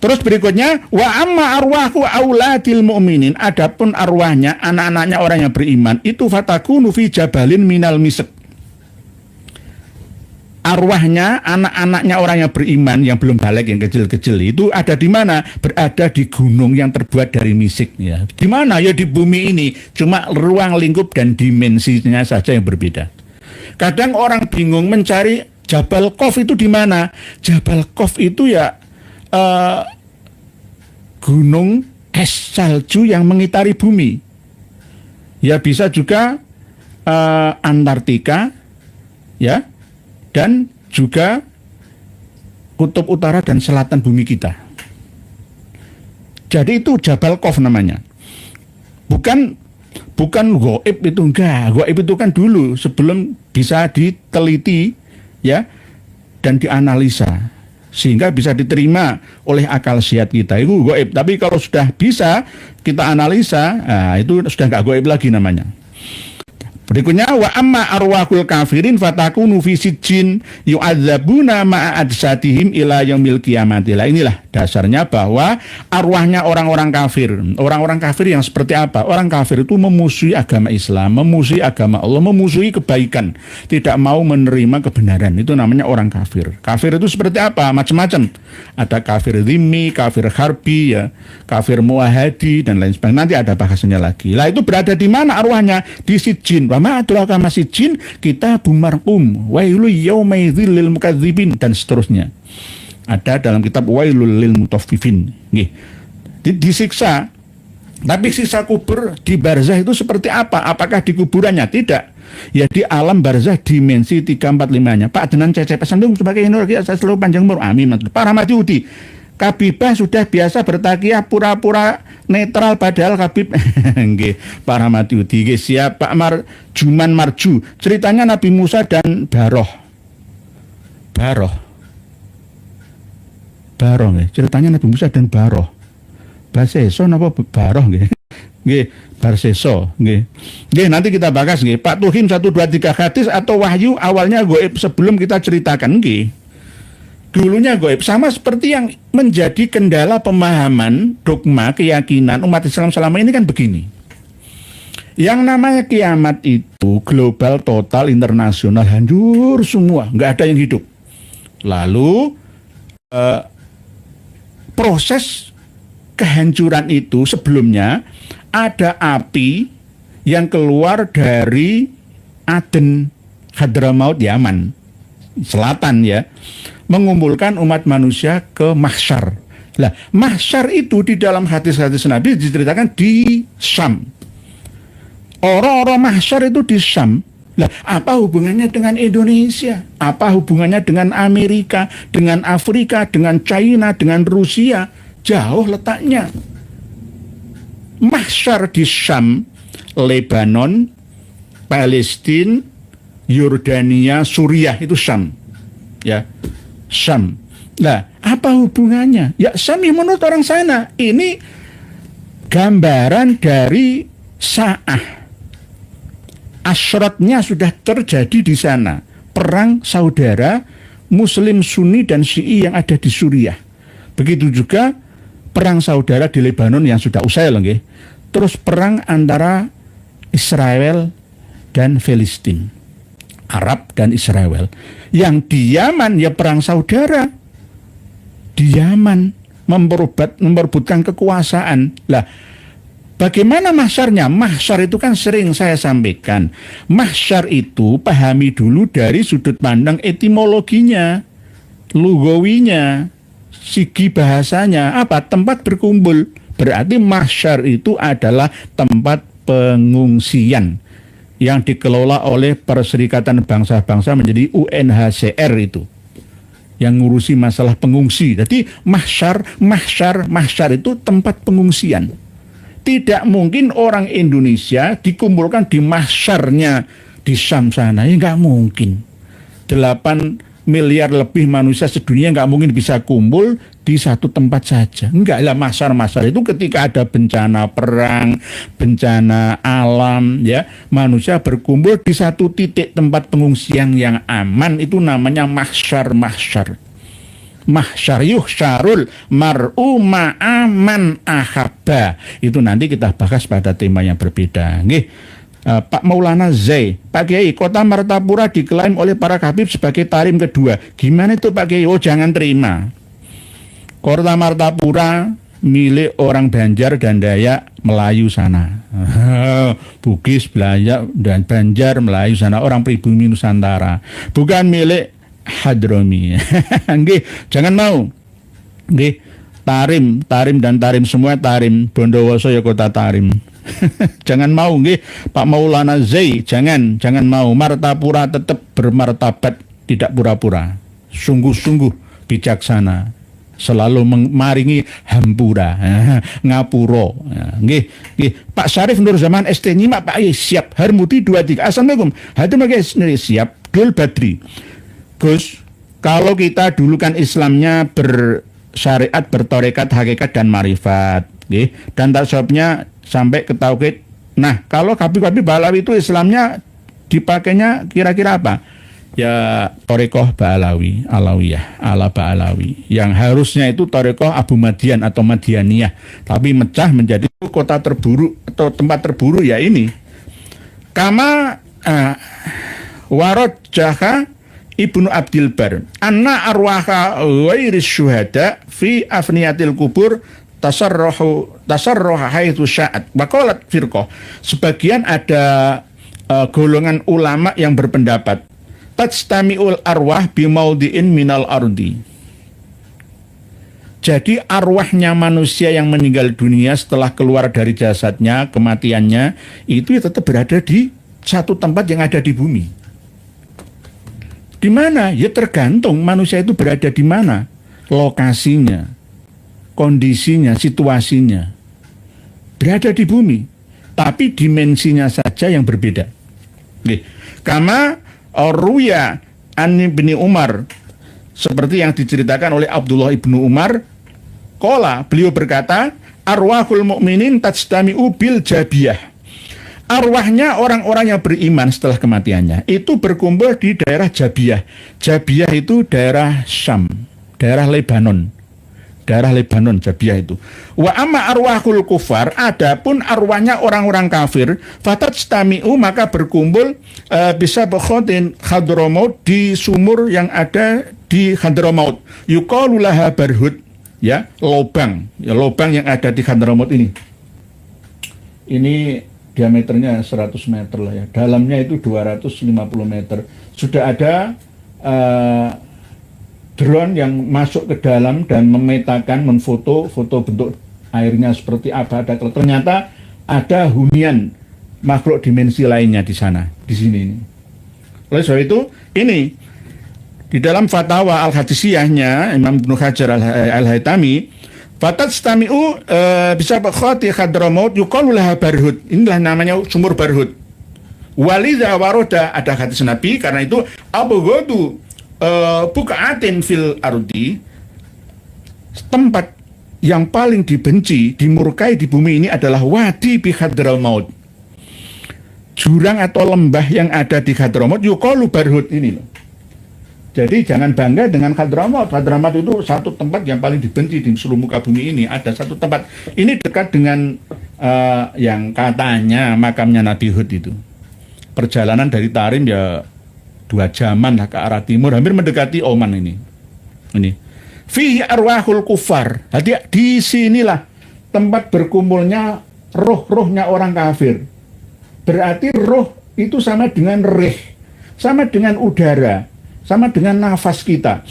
Terus berikutnya wa amma arwahu auladil mu'minin, adapun arwahnya anak-anaknya orang yang beriman itu fatakunu fi jabalin minal misk. Arwahnya anak-anaknya orang yang beriman yang belum balik, yang kecil-kecil itu ada di mana? Berada di gunung yang terbuat dari misik ya. Di mana? Ya di bumi ini, cuma ruang lingkup dan dimensinya saja yang berbeda. Kadang orang bingung mencari Jabal Qaf itu di mana? Jabal Qaf itu ya gunung es salju yang mengitari bumi. Ya bisa juga Antartika, ya, dan juga kutub utara dan selatan bumi kita. Jadi itu Jabal Qaf namanya. Bukan gaib itu, enggak. Gaib itu kan dulu sebelum bisa diteliti, ya, dan dianalisa sehingga bisa diterima oleh akal sehat kita, itu gaib. Tapi kalau sudah bisa kita analisa, nah, itu sudah nggak gaib lagi namanya. Berikutnya wa amma arwahul kafirin fatakunu fi sijjin yu'adzabuna ma'a ajsatihim ila yaumil qiyamati. Inilah dasarnya bahwa arwahnya orang-orang kafir. Orang-orang kafir yang seperti apa? Orang kafir itu memusuhi agama Islam, memusuhi agama Allah, memusuhi kebaikan, tidak mau menerima kebenaran. Itu namanya orang kafir. Kafir itu seperti apa? Macam-macam. Ada kafir dhimmi, kafir harbi, ya, kafir muahadi dan lain sebagainya. Nanti ada bahasanya lagi. Lah itu berada di mana arwahnya? Di sijjin. Ma'adraka masijin kitabum marqum wailul yauma'idzil lil mukadzibin dan seterusnya. Ada dalam kitab Wailul lil mutaffifin. Nggih. Disiksa. Tapi siksa kubur di barzah itu seperti apa? Apakah di kuburannya? Tidak. Ya di alam barzah dimensi 345-nya. Pak Denan cecep sandung sebagai energi saya selalu panjang umur. Amin. Para mati udi. Kabibah sudah biasa bertakiah pura-pura netral padahal Kabib nggih para matiudi nggih siap Pak Juman Marju. Ceritanya Nabi Musa dan Baroh nggih. Ceritanya Nabi Musa dan Baroh. Baseso napa Baroh nggih. Nggih, Barseso nggih. Nggih nanti kita bahas nggih. Pak Tuhim 1 2 3 hadis atau wahyu awalnya gaib sebelum kita ceritakan nggih. Dulunya gaib, sama seperti yang menjadi kendala pemahaman dogma keyakinan umat Islam selama ini kan begini. Yang namanya kiamat itu global, total, internasional, hancur semua, nggak ada yang hidup. Lalu proses kehancuran itu sebelumnya ada api yang keluar dari Aden, Hadramaut, Yaman Selatan ya, mengumpulkan umat manusia ke mahsyar. Lah, mahsyar itu di dalam hadis-hadis Nabi diceritakan di Syam. Orang-orang mahsyar itu di Syam. Lah, apa hubungannya dengan Indonesia? Apa hubungannya dengan Amerika, dengan Afrika, dengan China, dengan Rusia? Jauh letaknya. Mahsyar di Syam, Lebanon, Palestina, Yordania, Suriah itu Syam. Ya, Syam. Nah, apa hubungannya? Ya, Syam yang menurut orang sana ini gambaran dari Sa'ah. Asyrotnya sudah terjadi di sana. Perang saudara Muslim Sunni dan Syi'i yang ada di Suriah. Begitu juga perang saudara di Lebanon yang sudah usai loh, nggih. Terus perang antara Israel dan Filistin, Arab dan Israel. Yang di Yaman ya perang saudara. Di Yaman memperebutkan kekuasaan. Lah, bagaimana mahsyarnya? Mahsyar itu kan sering saya sampaikan. Mahsyar itu pahami dulu dari sudut pandang etimologinya, lugawinya, segi bahasanya. Apa? Tempat berkumpul. Berarti mahsyar itu adalah tempat pengungsian yang dikelola oleh Perserikatan Bangsa-Bangsa menjadi UNHCR itu, yang ngurusi masalah pengungsi. Jadi mahsyar itu tempat pengungsian. Tidak mungkin orang Indonesia dikumpulkan di mahsyarnya di Syam sana, ya nggak mungkin. 8 miliar lebih manusia sedunia nggak mungkin bisa kumpul di satu tempat saja. Enggak lah, mahsyar itu ketika ada bencana perang, bencana alam, ya, manusia berkumpul di satu titik tempat pengungsian yang aman, itu namanya mahsyar. Mahsyar yuhsyarul mar'u ma'aman ahabba. Itu nanti kita bahas pada tema yang berbeda. Nggih. Pak Maulana Zai, Pak Kiai, kota Martapura diklaim oleh para Habib sebagai tarim kedua. Gimana itu Pak Kiai? Oh, jangan terima. Kota Martapura milik orang Banjar dan Dayak Melayu sana. Bugis, Belayak, dan Banjar Melayu sana, orang pribumi Nusantara. Bukan milik Hadromi. Nggih, jangan mau. Nggih, tarim dan tarim semua tarim. Bondowoso ya kota tarim. Jangan mau, nggih, Pak Maulana Zai, jangan mau. Martapura tetap bermartabat, tidak pura-pura. Sungguh-sungguh bijaksana, selalu maringi hampura, ngapuro. Nggih, Pak Syarif Nur Zaman ST nyimak Pak, siap. Harmudi 23. Assalamualaikum. Hatur siap. Dul Badri. Gus, kalau kita dulu kan Islamnya bersyariat, bertorekat, hakikat dan marifat, nggih, dan tasawufnya sampai ke tauhid. Nah, kalau Habib Ba'alawi itu Islamnya dipakainya kira-kira apa? Ya torekoh Ba'alawi, Alawiyah, ala Ba'alawi. Yang harusnya itu torekoh Abu Madian atau Madianiyah, tapi mecah menjadi kota terburuk atau tempat terburuk ya ini. Kama warod jaha Ibnu Abdil Bar, anna arwaha ghairis syuhada fi afniyatil kubur tasarroha haitsu sya'at. Waqalat firqah. Sebagian ada golongan ulama yang berpendapat tajtami'ul arwah bimaudhi'in minal ardi. Jadi arwahnya manusia yang meninggal dunia setelah keluar dari jasadnya, kematiannya, itu tetap berada di satu tempat yang ada di bumi. Di mana? Ya tergantung manusia itu berada di mana, lokasinya, kondisinya, situasinya. Berada di bumi, tapi dimensinya saja yang berbeda. Kama ruya an ibni Umar, seperti yang diceritakan oleh Abdullah ibnu Umar, qala, beliau berkata, arwahul mu'minin tajtami'u bil jabiyah. Arwahnya orang-orang yang beriman setelah kematiannya itu berkumpul di daerah Jabiyah. Jabiyah itu daerah Syam, daerah Lebanon. Daerah Lebanon, Jabiyah itu. Wa amma arwahul kufar, adapun arwahnya orang-orang kafir, fatajtami'u, maka berkumpul bisa bekhotin Hadramaut, di sumur yang ada di Hadramaut. Yuqalu laha barhud, ya, lobang, ya, lobang yang ada di Hadramaut ini. Ini diameternya 100 meter lah ya, dalamnya itu 250 meter. Sudah ada drone yang masuk ke dalam dan memetakan, menfoto bentuk airnya seperti apa. Ternyata ada hunian makhluk dimensi lainnya di sana, di sini. Oleh sebab itu, ini di dalam fatwa Al-Hadisiyahnya Imam Ibnu Hajar Al-Haytami, fatajtami'u bisa bakhati Hadramaut yuqalu laha barhud. Inilah namanya sumur barhud. Walidha waroda, ada hadis Nabi, karena itu abghadu bukaatin fil ardi, tempat yang paling dibenci, dimurkai di bumi ini adalah wadi bi Hadramaut, jurang atau lembah yang ada di Hadramaut, yuqalu barhud ini loh. Jadi jangan bangga dengan Hadramaut. Hadramaut itu satu tempat yang paling dibenci di seluruh muka bumi ini. Ada satu tempat, ini dekat dengan yang katanya makamnya Nabi Hud itu. perjalanan dari Tarim ya 2 jaman lah ke arah timur, hampir mendekati Oman ini. Ini. Fihi arwahul kufar. Jadi di sinilah tempat berkumpulnya roh-rohnya orang kafir. Berarti roh itu sama dengan rih, sama dengan udara, sama dengan nafas kita.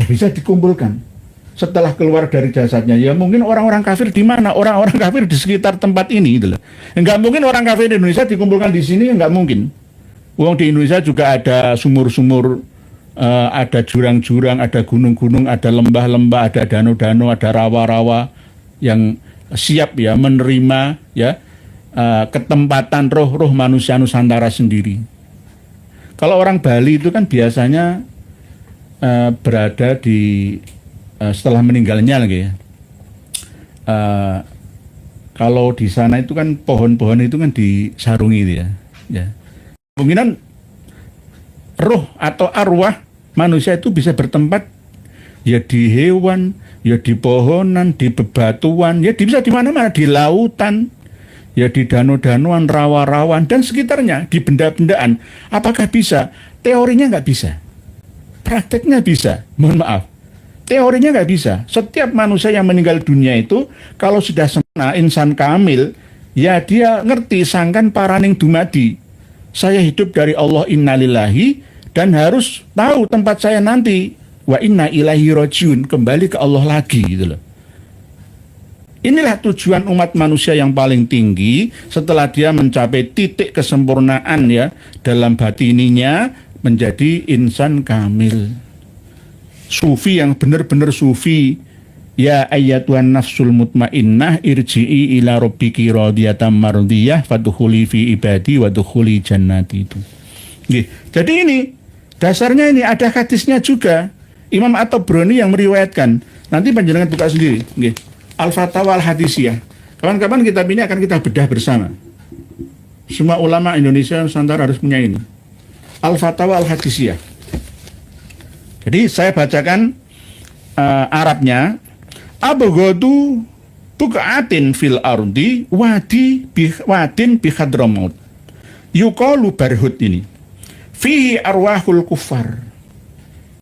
Bisa dikumpulkan setelah keluar dari jasadnya. Ya mungkin orang-orang kafir di mana? Orang-orang kafir di sekitar tempat ini gitu loh. Enggak mungkin orang kafir di Indonesia dikumpulkan di sini, enggak mungkin. Wong di Indonesia juga ada sumur-sumur, ada jurang-jurang, ada gunung-gunung, ada lembah-lembah, ada danau-danau, ada rawa-rawa yang siap ya menerima ya ketempatan roh-roh manusia Nusantara sendiri. Kalau orang Bali itu kan biasanya berada di setelah meninggalnya lagi ya. Kalau di sana itu kan pohon-pohon itu kan disarungi itu ya. Ya. Kemungkinan roh atau arwah manusia itu bisa bertempat ya di hewan, ya di pohonan, di bebatuan, ya bisa di mana-mana, di lautan, ya di danau-danauan, rawa-rawan dan sekitarnya, di benda-bendaan. Apakah bisa? Teorinya nggak bisa. Prakteknya bisa. Mohon maaf. Teorinya nggak bisa. Setiap manusia yang meninggal dunia itu kalau sudah sempurna, insan kamil, ya dia ngerti sangkan paraning dumadi. Saya hidup dari Allah innalillahi dan harus tahu tempat saya nanti wa inna ilaihi rajiun, kembali ke Allah lagi gitu loh. Inilah tujuan umat manusia yang paling tinggi setelah dia mencapai titik kesempurnaan ya dalam batininya menjadi insan kamil. Sufi yang benar-benar sufi. Ya ayyatuhan nafsul mutmainnah irji'i ila rabbiki radiyatan mardiyah fadkhuli fi ibadi wadkhuli jannati itu. Jadi ini dasarnya ini ada hadisnya juga. Imam At-Tabrani yang meriwayatkan. Nanti panjenengan buka sendiri. Al-Fatawa Al-Hadisiyah. Kawan-kawan kitab ini akan kita bedah bersama. Semua ulama Indonesia Nusantara harus punya ini. Al-Fatawa Al-Hadisiyah. Jadi saya bacakan Arabnya. Abghadu buqatin fil ardi wadin bi Hadramaut. Yuqalu Barhut ini. Fihi arwahul kufar.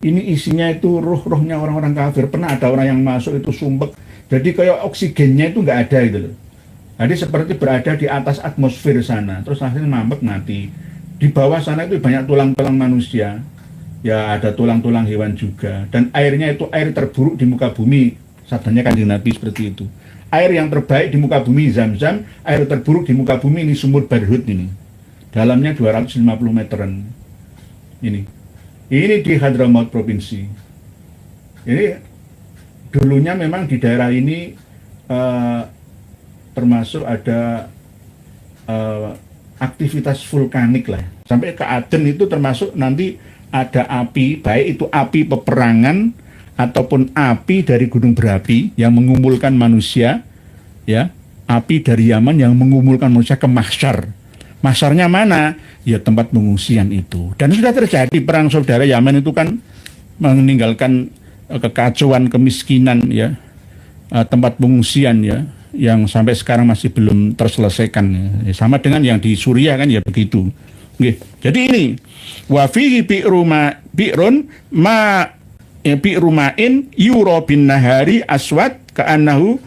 Ini isinya itu roh-rohnya orang-orang kafir. Pernah ada orang yang masuk itu sumpek. Jadi kayak oksigennya itu nggak ada gitu loh. Jadi seperti berada di atas atmosfer sana. Terus akhirnya mampet mati. Di bawah sana itu banyak tulang-tulang manusia. Ya ada tulang-tulang hewan juga. Dan airnya itu air terburuk di muka bumi. Sabdanya Kanjeng Nabi seperti itu. Air yang terbaik di muka bumi Zam-Zam, air terburuk di muka bumi ini sumur Barhut ini. Dalamnya 250 meteran. Ini di Hadramaut provinsi. Ini dulunya memang di daerah ini termasuk ada aktivitas vulkanik lah. Sampai ke Aden itu termasuk nanti ada api, baik itu api peperangan ataupun api dari gunung berapi yang mengumpulkan manusia, ya, api dari Yaman yang mengumpulkan manusia ke Mahsyar. Mahsyarnya mana? Ya tempat pengungsian itu. Dan sudah terjadi perang saudara. Yaman itu kan meninggalkan kekacauan, kemiskinan, ya, tempat pengungsian ya, yang sampai sekarang masih belum terselesaikan. Ya. Sama dengan yang di Suriah kan ya begitu. Jadi ini wafihi bi'run bi'rumain yuro bin nahari aswad ka'annahu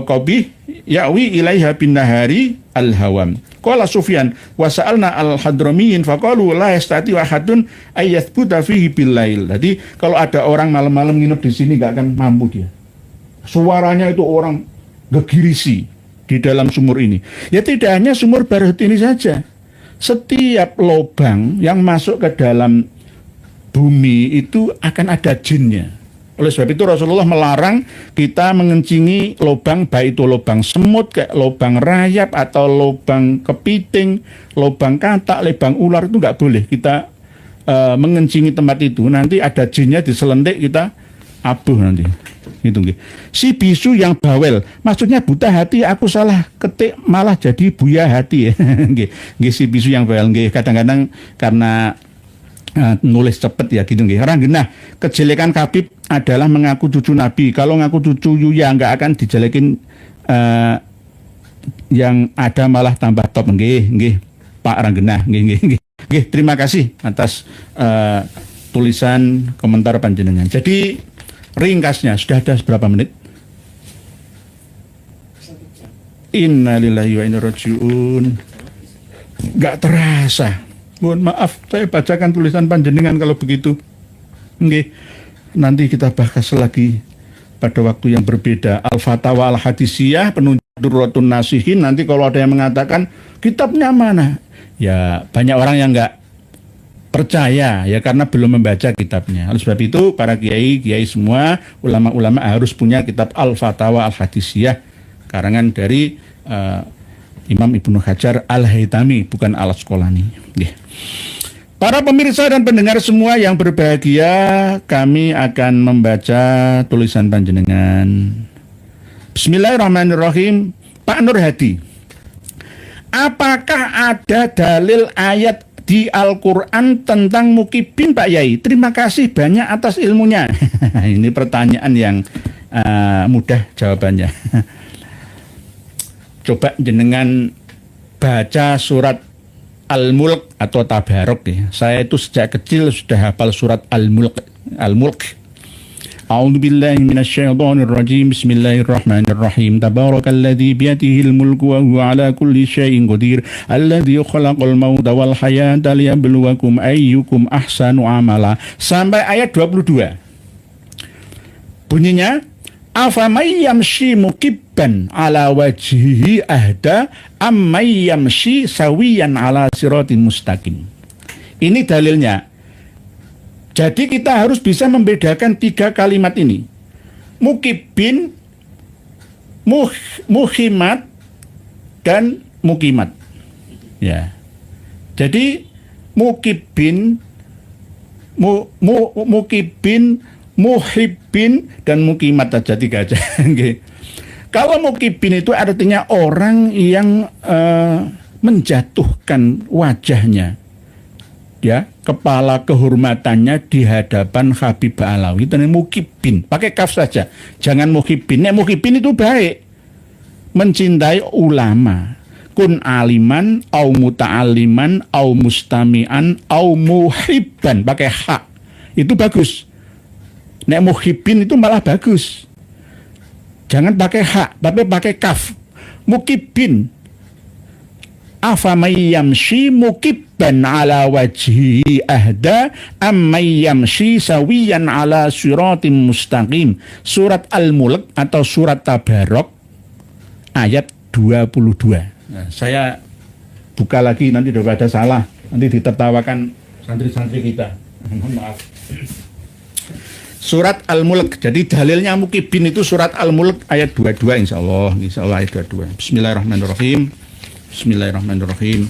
qabih ya'wi ilaiha bin nahari al-hawam. Qala Sufyan wa sa'alna al-hadramiyin faqalu la yastati ahadun ayyathbuta fihi bil lail. Jadi kalau ada orang malam-malam nginep di sini gak akan mampu dia. Suaranya itu orang gegirisi di dalam sumur ini. Ya tidak hanya sumur Barhut ini saja. Setiap lubang yang masuk ke dalam bumi itu akan ada jinnya. Oleh sebab itu Rasulullah melarang kita mengencingi lubang, baik itu lubang semut, kayak lubang rayap atau lubang kepiting, lubang katak, lubang ular, itu nggak boleh kita mengencingi tempat itu. Nanti ada jinnya diselentik, kita abuh nanti. Gitu, gitu. Si bisu yang bawel, maksudnya buta hati, aku salah ketik malah jadi buya hati. Si bisu yang bawel, kadang-kadang karena nulis cepet ya gitu nggih. Nah, kejelekan Khabib adalah mengaku cucu Nabi. Kalau ngaku cucu ya nggak akan dijelekin, yang ada malah tambah top nggih. Pak Ranggenah. Nggih, terima kasih atas tulisan komentar panjenengan. Jadi ringkasnya sudah ada berapa menit? Innalillahi wa inna rajiun. Nggak terasa. Mohon maaf, saya bacakan tulisan panjenengan kalau begitu. Nggih, nanti kita bahas lagi pada waktu yang berbeda. Al-Fatawa Al-Hadisiyah, penunjuk Durratun Nasihin. Nanti kalau ada yang mengatakan kitabnya mana, ya banyak orang yang nggak percaya ya karena belum membaca kitabnya. Oleh sebab itu para kiai semua, ulama-ulama harus punya kitab Al-Fatawa Al-Hadisiyah karangan dari Imam Ibnu Hajar Al-Haytami, bukan Al-Asqalani. Para pemirsa dan pendengar semua yang berbahagia, kami akan membaca tulisan panjenengan. Bismillahirrahmanirrahim. Pak Nur Hadi, apakah ada dalil ayat di Al-Quran tentang mukibin, Pak Yai? Terima kasih banyak atas ilmunya. Ini pertanyaan yang mudah jawabannya. Coba jenengan baca surat Al-Mulk atau Tabarok ya. Saya itu sejak kecil sudah hafal surat Al-Mulk. A'udzubillahi minasyaitonirrajim. Bismillahirrahmanirrahim. Tabarakalladzi biyadihil mulku wa huwa ala kulli syai'in qadir. Alladzi khalaqal mauta wal hayata liyabluwakum ayyukum ahsanu amala. Sampai ayat 22. Bunyinya, afamay yamshi mukibban ala wajhihi ahda ammay yamshi sawiyan ala siratin mustaqim. Ini dalilnya. Jadi kita harus bisa membedakan 3 kalimat ini. Mukibin, muhimat, dan mukimat. Ya. Jadi mukibin, mukibin, muhibbin, dan mukimat aja 3 aja. Kalau mukibin itu artinya orang yang menjatuhkan wajahnya, ya, kepala kehormatannya di hadapan Habib Alawi. Itu mukibin, pakai kaf saja, jangan muhibbin. Muhibbin itu baik, mencintai ulama, kun aliman, au muta'aliman, au mustami'an, au muhibban, pakai hak, itu bagus. Nek muhibbin itu malah bagus. Jangan pakai hak, tapi pakai kaf. Mukibin. Afamay yamshi mukibban ala wajhi ahda ammay yamshi sawiyan ala siratim mustaqim. Surat Al-Mulk atau surat Tabarok ayat 22. Nah, saya buka lagi, nanti daripada salah, nanti ditertawakan santri-santri kita. Mohon maaf. Surat Al-Mulk. Jadi dalilnya mukibin itu surat Al-Mulk ayat 22 insyaallah ayat 22. Bismillahirrahmanirrahim. Bismillahirrahmanirrahim.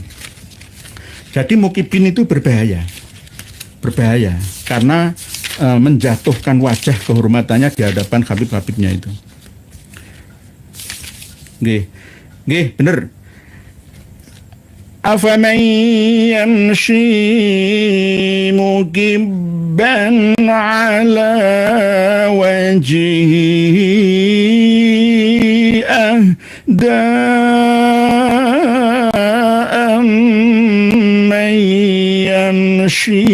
Jadi mukibin itu berbahaya. Berbahaya karena menjatuhkan wajah kehormatannya di hadapan habib-habibnya itu. Nggih, bener. Afaman yamshi mukibban ala wajhihi ahda amman yamshi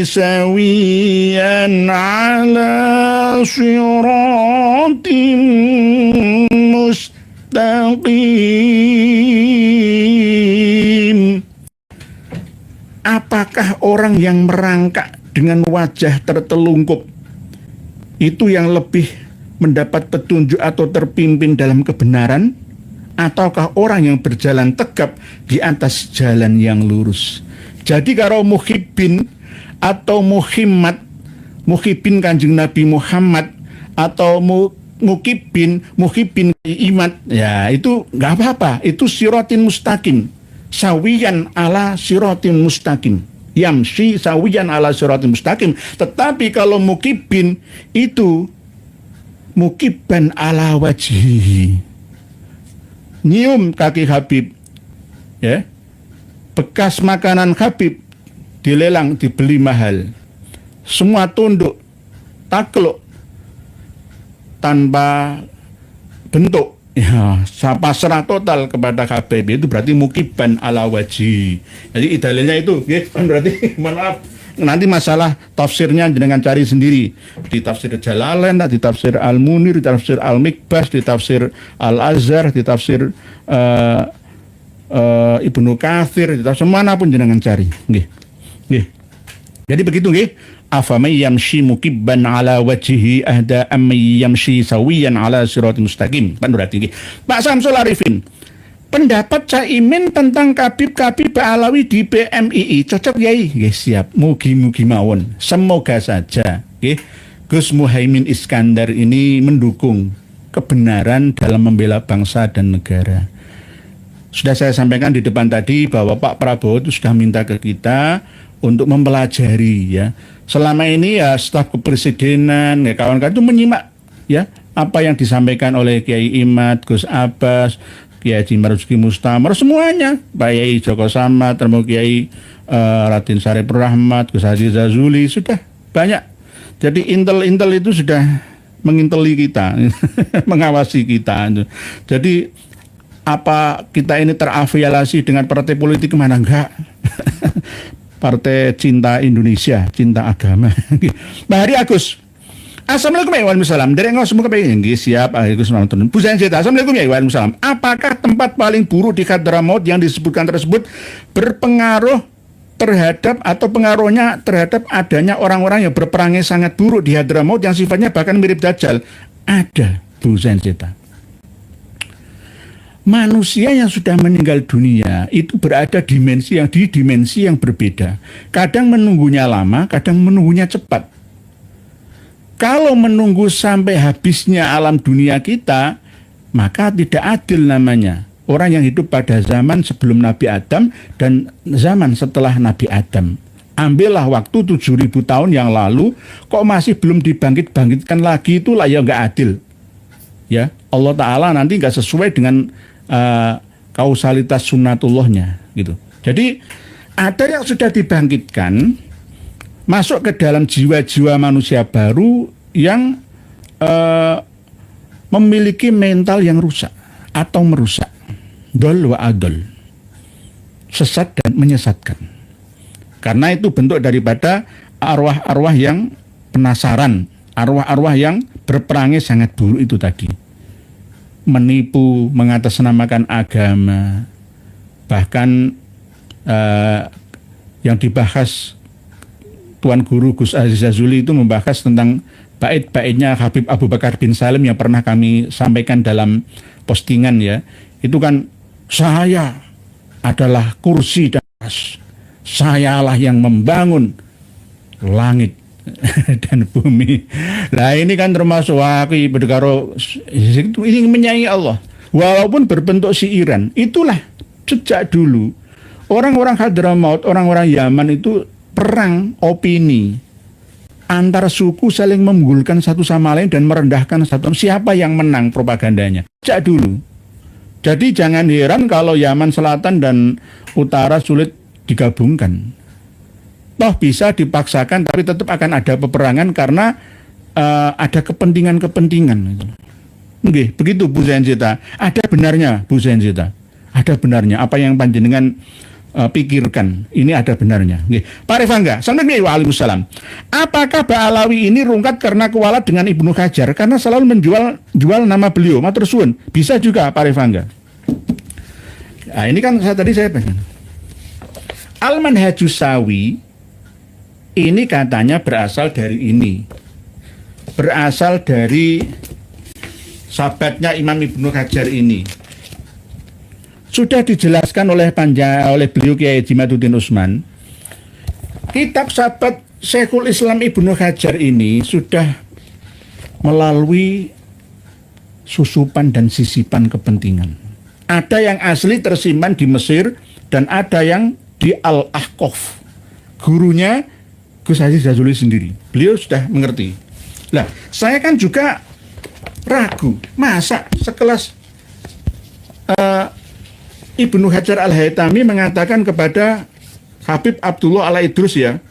sawiyan ala siratin mustaqim. Apakah orang yang merangkak dengan wajah tertelungkup itu yang lebih mendapat petunjuk atau terpimpin dalam kebenaran, ataukah orang yang berjalan tegap di atas jalan yang lurus? Jadi kalau muhibbin atau muhimmad, muhibbin Kanjeng Nabi Muhammad atau muhibbin imat, ya itu nggak apa-apa, itu siratin mustaqim, sawiyan ala siratin mustaqim, yamshi sawiyan ala siratin mustaqim. Tetapi kalau mukibbin itu mukibban ala wajhihi, nyium kaki Habib, ya, bekas makanan Habib dilelang, dibeli mahal, semua tunduk, takluk, tanpa bentuk, Ya, pasrah total kepada Habib itu berarti mukiban ala wajhi. Jadi dalilnya itu, berarti maaf. Nanti masalah tafsirnya dengan cari sendiri di tafsir Jalalain, di tafsir Al-Munir, di tafsir Al-Mikbas, di tafsir Al-Azhar, di tafsir Ibnu Katsir, di tafsir manapun jenengan cari. Jadi begitu nggih. Afamay yamshi mukibban ala wajhihi ahda amay yamshi sawiyan ala siratal mustaqim. Kan berarti nggih. Pak Samsul Arifin, pendapat Caimin tentang Habib Alawi di PMII cocok yai? Nggih, siap. Mugi-mugi mawon. Semoga saja nggih Gus Muhaimin Iskandar ini mendukung kebenaran dalam membela bangsa dan negara. Sudah saya sampaikan di depan tadi bahwa Pak Prabowo itu sudah minta ke kita untuk mempelajari ya. Selama ini ya staf kepresidenan ya kawan-kawan itu menyimak ya apa yang disampaikan oleh Kiai Imad, Gus Abbas, Kiai Haji Marzuki Mustamar, semuanya, Pak Yai Joko Samad, termasuk Kiai Raden Syarifur Rahmat, Gus Haji Zazuli, sudah banyak. Jadi intel itu sudah menginteli kita, mengawasi kita. Jadi apa kita ini terafiliasi dengan partai politik kemana? Enggak. Partai Cinta Indonesia, Cinta Agama. Mbak Hari Agus. Assalamualaikum warahmatullahi wabarakatuh. Dari ngos semua kepengen siap. Agus nonton. Bu Zainzita. Assalamualaikum warahmatullahi wabarakatuh. Apakah tempat paling buruk di Hadramaut yang disebutkan tersebut berpengaruh terhadap atau pengaruhnya terhadap adanya orang-orang yang berperangai sangat buruk di Hadramaut yang sifatnya bahkan mirip Dajjal? Ada, Bu Zainzita. Manusia yang sudah meninggal dunia itu berada di dimensi yang berbeda. Kadang menunggunya lama, kadang menunggunya cepat. Kalau menunggu sampai habisnya alam dunia kita, maka tidak adil namanya. Orang yang hidup pada zaman sebelum Nabi Adam dan zaman setelah Nabi Adam. Ambillah waktu 7.000 tahun yang lalu, kok masih belum dibangkit-bangkitkan lagi, itulah ya nggak adil. Ya, Allah Ta'ala nanti nggak sesuai dengan kausalitas sunnatullahnya gitu. Jadi ada yang sudah dibangkitkan masuk ke dalam jiwa-jiwa manusia baru yang memiliki mental yang rusak atau merusak, dol wa adol, sesat dan menyesatkan. Karena itu bentuk daripada arwah-arwah yang penasaran, arwah-arwah yang berperangai sangat buruk itu tadi. Menipu, mengatasnamakan agama, bahkan yang dibahas Tuan Guru Gus Aziz Zazuli itu membahas tentang bait-baitnya Habib Abu Bakar bin Salim yang pernah kami sampaikan dalam postingan ya. Itu kan, saya adalah kursi dan sayalah yang membangun langit dan bumi. Nah ini kan termasuk waki berdekaro ini menyayangi Allah walaupun berbentuk siiran. Itulah sejak dulu orang-orang Hadramaut, orang-orang Yaman itu perang opini antar suku, saling mengunggulkan satu sama lain dan merendahkan satu. Siapa yang menang propagandanya sejak dulu. Jadi jangan heran kalau Yaman Selatan dan Utara sulit digabungkan. Toh bisa dipaksakan, tapi tetap akan ada peperangan karena ada kepentingan-kepentingan. Nggih, begitu Bu Zainzita. Ada benarnya, Bu Zainzita. Ada benarnya. Apa yang panjenengan pikirkan, ini ada benarnya. Nggih. Pak Rifangga, Waalaikumsalam. Apakah Pak Alawi ini rungkat karena kualat dengan Ibnu Hajar? Karena selalu menjual nama beliau. Matur suwun. Bisa juga Pak Rifangga. Nah, ini kan saya pengen. Al-Manhajus Sawi ini katanya berasal dari ini. Berasal dari sahabatnya Imam Ibnu Hajar ini. Sudah dijelaskan oleh beliau Kiai Jimaduddin Utsman. Kitab sahabat Syekhul Islam Ibnu Hajar ini sudah melalui susupan dan sisipan kepentingan. Ada yang asli tersimpan di Mesir dan ada yang di Al-Ahqaf. Gurunya Gus Haji Zazuli sendiri. Beliau sudah mengerti. Lah, saya kan juga ragu. Masa sekelas Ibnu Hajar Al-Haytami mengatakan kepada Habib Abdullah Al-Idrus ya.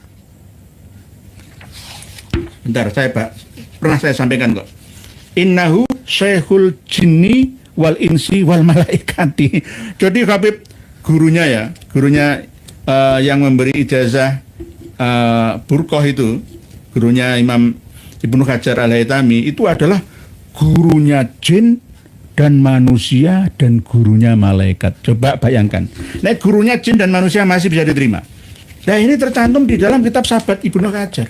Bentar, pernah saya sampaikan kok. Innahu syekhul jinni wal insi wal malaikati. Jadi Habib gurunya yang memberi ijazah burqah itu, gurunya Imam Ibnu Hajar Al-Haytami itu adalah gurunya jin dan manusia dan gurunya malaikat. Coba bayangkan. Nah, gurunya jin dan manusia masih bisa diterima. Nah, ini tercantum di dalam kitab Sahabat Ibnu Hajar.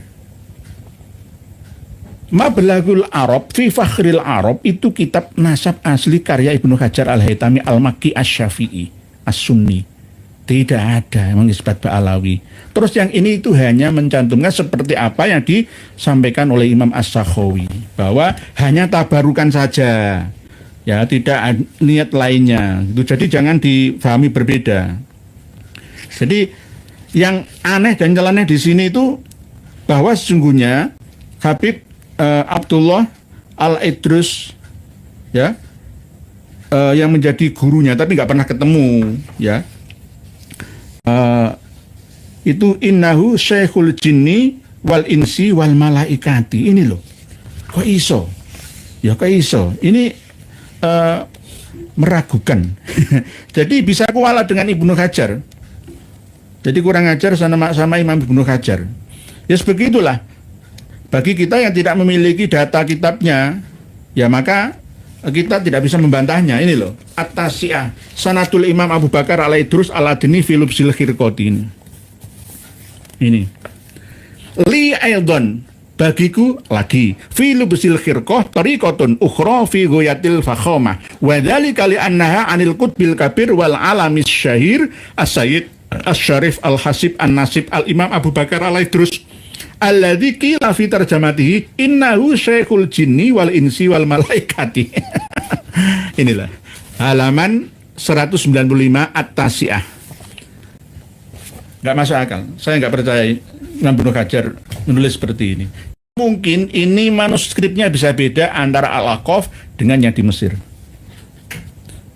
Mablagul Arab fi Fakhril Arab itu kitab nasab asli karya Ibnu Hajar Al-Haytami Al-Makki Asy-Syafi'i As-Sunni. Tidak ada yang mengisbat Ba'alawi. Terus yang ini itu hanya mencantumkan seperti apa yang disampaikan oleh Imam As-Sakhawi, bahwa hanya tabarukan saja, ya, tidak niat lainnya. Jadi jangan difahami berbeda. Jadi yang aneh dan nyeleneh di sini itu bahwa sesungguhnya Habib Abdullah Al-Idrus, ya, yang menjadi gurunya tapi nggak pernah ketemu, ya. Itu innahu syekhul jinni wal insi wal malaikati. Ini loh, kok iso? Ya kok iso? Ini meragukan. Jadi bisa kuala dengan Ibnu Hajar. Jadi kurang ajar sama Imam Ibnu Hajar. Ya sebegitulah. Bagi kita yang tidak memiliki data kitabnya, ya maka kita tidak bisa membantahnya. Ini loh, At-Tasi'ah Sanadul Imam Abu Bakar Al-Idrus Al-Adni fi Lubsil Khirqati. Ini li aidon, bagiku lagi fi Lubsil Khirqah tariqatun ukhra fi ghayatil fakhamah wa dzalika li annaha anil qutbil kabir wal alamis syahir as-sayyid asy-syarif al-hasib an-nasib al-Imam Abu Bakar Al-Idrus alladzi qila fi tarjamatihi innahu syekhul jinni wal insi wal malaikati. Inilah halaman 195 At-Tasi'ah. Nggak masuk akal. Saya nggak percaya Imam Ibnu Hajar menulis seperti ini. Mungkin ini manuskripnya bisa beda antara Al-Aqaf dengan yang di Mesir,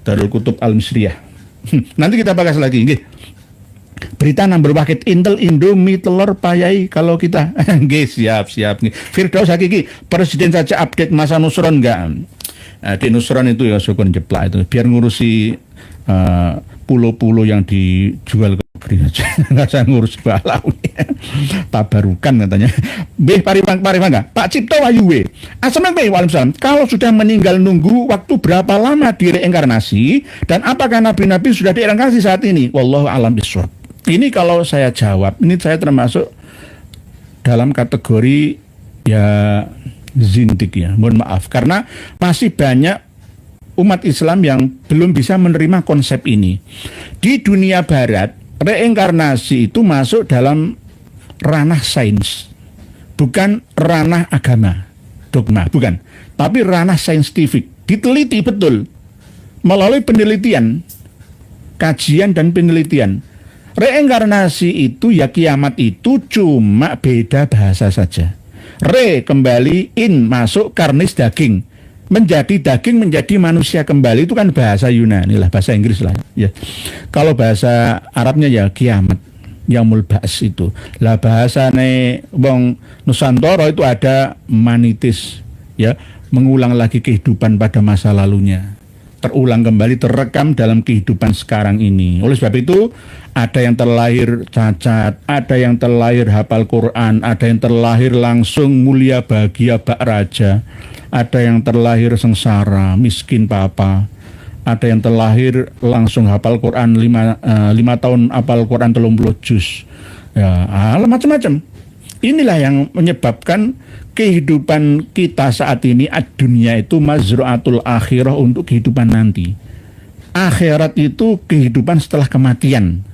Darul Kutub Al-Misriyah. Nanti kita bahas lagi. Berita number paket Intel Indomie telur payai kalau kita. siap. Firdaus Hakiki, Presiden saja update masa Nusron enggak? Di Nusron itu ya syukur jeplak itu, biar ngurusi pulau-pulau yang dijual ke negeri aja. Nggak usah ngurus Ba'alawi. Tabarukan katanya. Parifangga, Pak Cipto Wayuwe. Assalamualaikum. Kalau sudah meninggal nunggu waktu berapa lama direinkarnasi, dan apakah nabi-nabi sudah direinkarnasi saat ini? Wallahu a'lam bishawab. Ini kalau saya jawab, ini saya termasuk dalam kategori ya zindik ya, mohon maaf, karena masih banyak umat Islam yang belum bisa menerima konsep ini. Di dunia barat, reinkarnasi itu masuk dalam ranah sains, bukan ranah agama, dogma, bukan, tapi ranah saintifik, diteliti betul melalui penelitian, kajian dan penelitian. Reinkarnasi itu ya kiamat itu cuma beda bahasa saja. Re kembali, in masuk karnis daging, menjadi daging menjadi manusia kembali, itu kan bahasa Yunani lah, bahasa Inggris lah ya. Kalau bahasa Arabnya ya kiamat, yaumul ba's itu. Lah bahasane wong Nusantara itu ada manitis ya, mengulang lagi kehidupan pada masa lalunya, terulang kembali, terekam dalam kehidupan sekarang ini. Oleh sebab itu ada yang terlahir cacat, ada yang terlahir hafal Quran, ada yang terlahir langsung mulia bahagia bak raja, ada yang terlahir sengsara miskin papa, ada yang terlahir langsung hafal Quran 5 tahun hafal Quran 30 juz ya, macam-macam. Inilah yang menyebabkan kehidupan kita saat ini dunia itu mazru'atul akhirah, untuk kehidupan nanti. Akhirat itu kehidupan setelah kematian.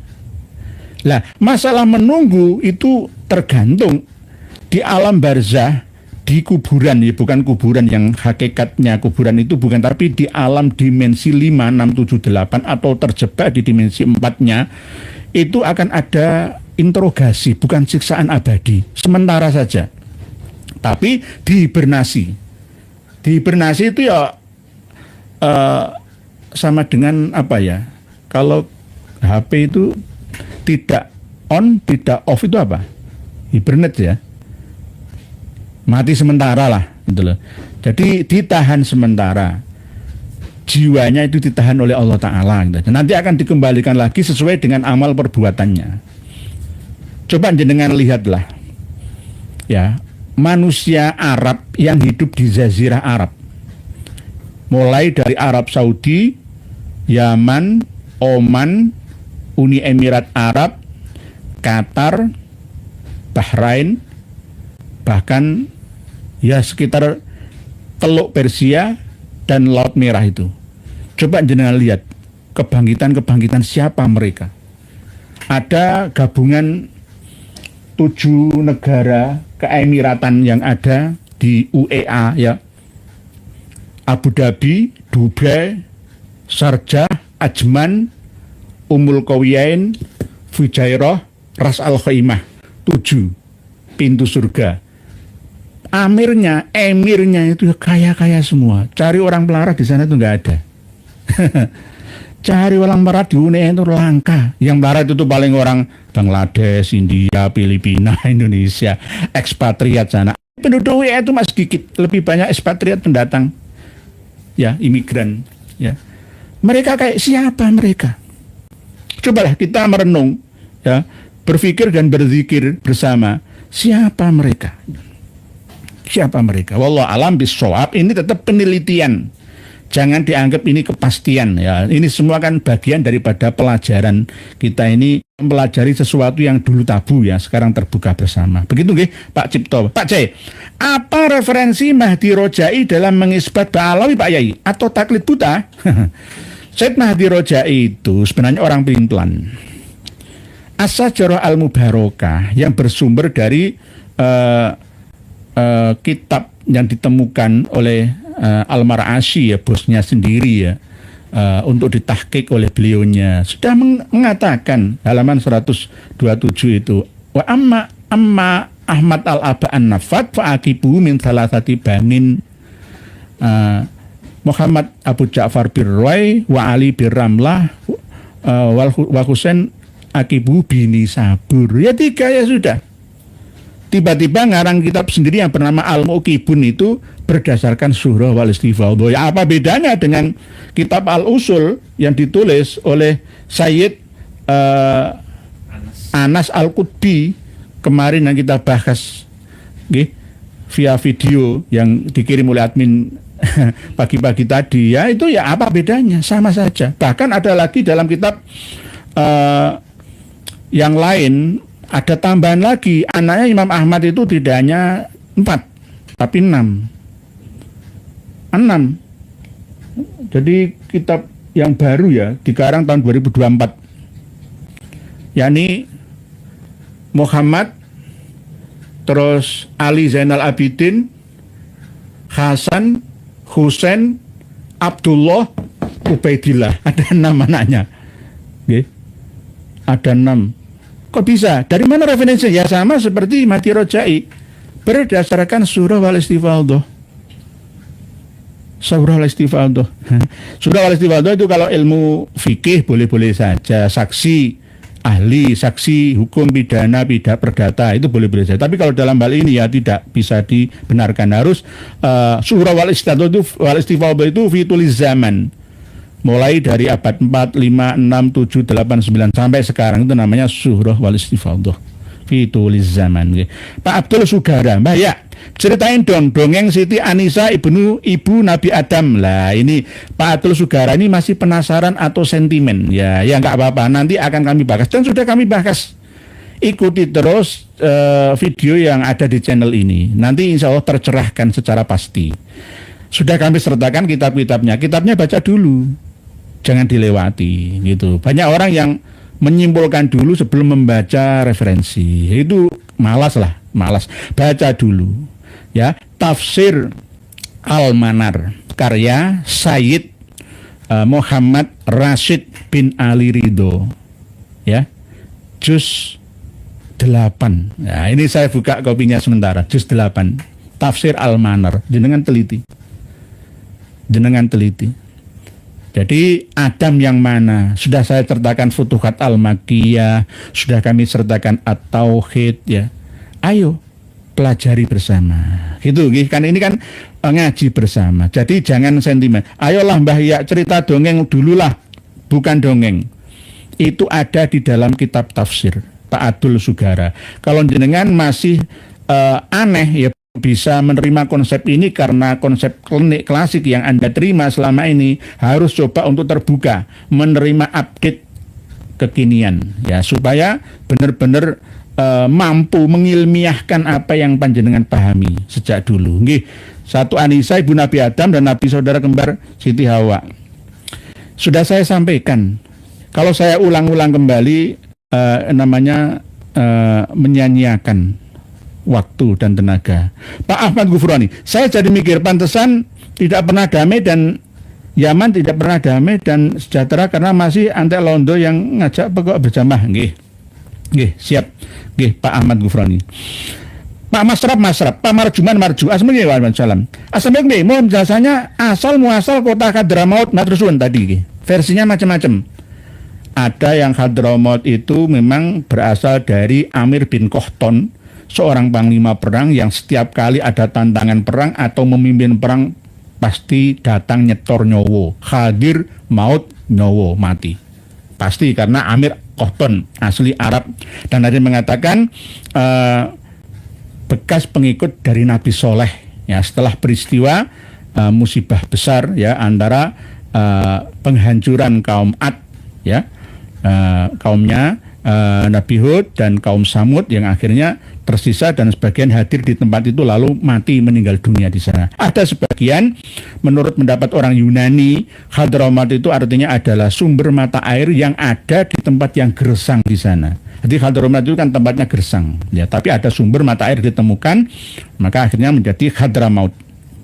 Lah, masalah menunggu itu tergantung di alam barzah, di kuburan ya, bukan kuburan yang hakikatnya kuburan itu bukan, tapi di alam dimensi 5, 6, 7, 8 atau terjebak di dimensi 4-nya itu akan ada interogasi, bukan siksaan abadi, sementara saja. Tapi dihibernasi. Dihibernasi itu ya sama dengan apa ya? Kalau HP itu tidak on, tidak off itu apa? Hibernate ya. Mati sementara lah, gitu loh. Jadi ditahan sementara. jiwanya itu ditahan oleh Allah Ta'ala gitu. Nanti akan dikembalikan lagi sesuai dengan amal perbuatannya. Coba jenengan lihatlah ya, manusia Arab yang hidup di Jazirah Arab, mulai dari Arab Saudi, Yaman, Oman, Uni Emirat Arab, Qatar, Bahrain, bahkan ya sekitar Teluk Persia dan Laut Merah itu. Coba jenengan lihat kebangkitan-kebangkitan siapa mereka. Ada gabungan 7 negara keemiratan yang ada di UEA ya. Abu Dhabi, Dubai, Sharjah, Ajman, Ummul Qawain, Fujairah, Ras Al Khaimah. 7 pintu surga. Emirnya itu kaya-kaya semua. Cari orang melarat di sana itu nggak ada. Cari orang melarat di UNE itu langka. Yang melarat itu paling orang Bangladesh, India, Filipina, Indonesia, ekspatriat sana. Penduduk WA itu masih sedikit, lebih banyak ekspatriat pendatang, ya imigran. Ya, mereka kayak siapa mereka? Cobalah kita merenung, ya, berpikir dan berzikir bersama. Siapa mereka? Siapa mereka? Wallahu alam bisawab. Ini tetap penelitian. Jangan dianggap ini kepastian ya. Ini semua kan bagian daripada pelajaran kita ini, mempelajari sesuatu yang dulu tabu ya, sekarang terbuka bersama. Begitu nggih, Pak Cipto. Pak C, apa referensi Mahdi Rojai dalam mengisbat Ba'alawi Pak Yai atau taklid buta? Syed Mahdi Rojai itu sebenarnya orang pelintulan. As-Sajarah Al-Mubarakah yang bersumber dari kitab yang ditemukan oleh Al-Mar'ashi ya, bosnya sendiri ya, untuk ditahqiq oleh beliaunya, sudah mengatakan halaman 127 itu, wa amma Ahmad al-Aba an-Nafat fa aqibu min salasati banin, Muhammad Abu Ja'far bin Roy wa Ali bin Ramlah wa Husain Akibu bini Sabur. Ya 3 ya sudah. Tiba-tiba ngarang kitab sendiri yang bernama Al-Muqibun itu berdasarkan surah wal istifadhah. Ya apa bedanya dengan kitab Al-Usul yang ditulis oleh Sayyid Anas Al-Qutbi kemarin yang kita bahas via video yang dikirim oleh admin pagi-pagi tadi. Ya itu ya apa bedanya? Sama saja. Bahkan ada lagi dalam kitab yang lain, ada tambahan lagi, anaknya Imam Ahmad itu tidak hanya 4 tapi 6. Jadi kitab yang baru ya, dikarang tahun 2024, yakni Muhammad, terus Ali Zainal Abidin, Hasan, Husain, Abdullah, Ubaidillah. Ada 6 anaknya. Ada 6. Kok bisa? Dari mana referensinya? Ya sama seperti Mahdi Rojai, berdasarkan surah wal istifadhah. Surah wal istifadhah. Surah wal istifadhah itu kalau ilmu fikih boleh-boleh saja, saksi ahli, saksi hukum pidana, perdata itu boleh-boleh saja. Tapi kalau dalam hal ini ya tidak bisa dibenarkan. Harus surah wal istifadhah itu fituliz zaman. Mulai dari abad 4, 5, 6, 7, 8, 9 sampai sekarang itu namanya surah wal istifadhah fituliz zaman. Pak Abdul Sugara, Mbak ya, ceritain dong dongeng Siti Anisa ibu Nabi Adam. Lah ini Pak Abdul Sugara ini masih penasaran atau sentimen. Ya nggak apa-apa, nanti akan kami bahas dan sudah kami bahas. Ikuti terus video yang ada di channel ini. Nanti insya Allah tercerahkan secara pasti. Sudah kami sertakan kitabnya baca dulu. Jangan dilewati gitu. Banyak orang yang menyimpulkan dulu sebelum membaca referensi. Itu malas. Baca dulu. Ya, Tafsir Al-Manar karya Sayyid Muhammad Rashid bin Ali Ridho. Ya. Juz 8. Nah, ini saya buka kopinya sementara. Juz 8. Tafsir Al-Manar. Jenengan teliti. Jadi Adam yang mana? Sudah saya sertakan Futuhat Al-Makkiyah, sudah kami sertakan At-Tauhid ya. Ayo pelajari bersama. Gitu, kan ini kan ngaji bersama. Jadi jangan sentimen. Ayolah Mbah Ya cerita dongeng dululah, bukan dongeng. Itu ada di dalam kitab tafsir Pak Abdul Sugara. Kalau jenengan masih aneh ya, bisa menerima konsep ini karena konsep klinik klasik yang Anda terima selama ini, harus coba untuk terbuka, menerima update kekinian ya, supaya benar-benar mampu mengilmiahkan apa yang panjenengan pahami sejak dulu. Nggih, satu Anisa ibu Nabi Adam dan Nabi saudara kembar Siti Hawa. Sudah saya sampaikan. Kalau saya ulang-ulang kembali namanya menyanyiakan waktu dan tenaga. Pak Ahmad Ghufrani, saya jadi mikir pantesan tidak pernah damai dan Yaman tidak pernah damai dan sejahtera karena masih antek londo yang ngajak pokok berjamaah. Nggih, siap. Nggih, Pak Ahmad Ghufrani. Pak Masrap, Pak Marjuman Marju. Assalamualaikum. Assalamualaikum. Mohon jelasannya asal muasal kota Hadramaut Matrusun tadi. Versinya macam-macam. Ada yang Hadramaut itu memang berasal dari Amir bin Kohton, seorang panglima perang yang setiap kali ada tantangan perang atau memimpin perang pasti datang nyetor nyowo, hadir maut nyowo mati. Pasti karena Amir Kohton asli Arab, dan ada yang mengatakan bekas pengikut dari Nabi Soleh ya, setelah peristiwa musibah besar ya antara penghancuran kaum Ad ya, kaumnya Nabi Hud dan kaum Samud yang akhirnya tersisa dan sebagian hadir di tempat itu lalu mati meninggal dunia di sana. Ada sebagian menurut pendapat orang Yunani, Hadramaut itu artinya adalah sumber mata air yang ada di tempat yang gersang di sana. Jadi Hadramaut itu kan tempatnya gersang ya, tapi ada sumber mata air ditemukan, maka akhirnya menjadi Hadramaut.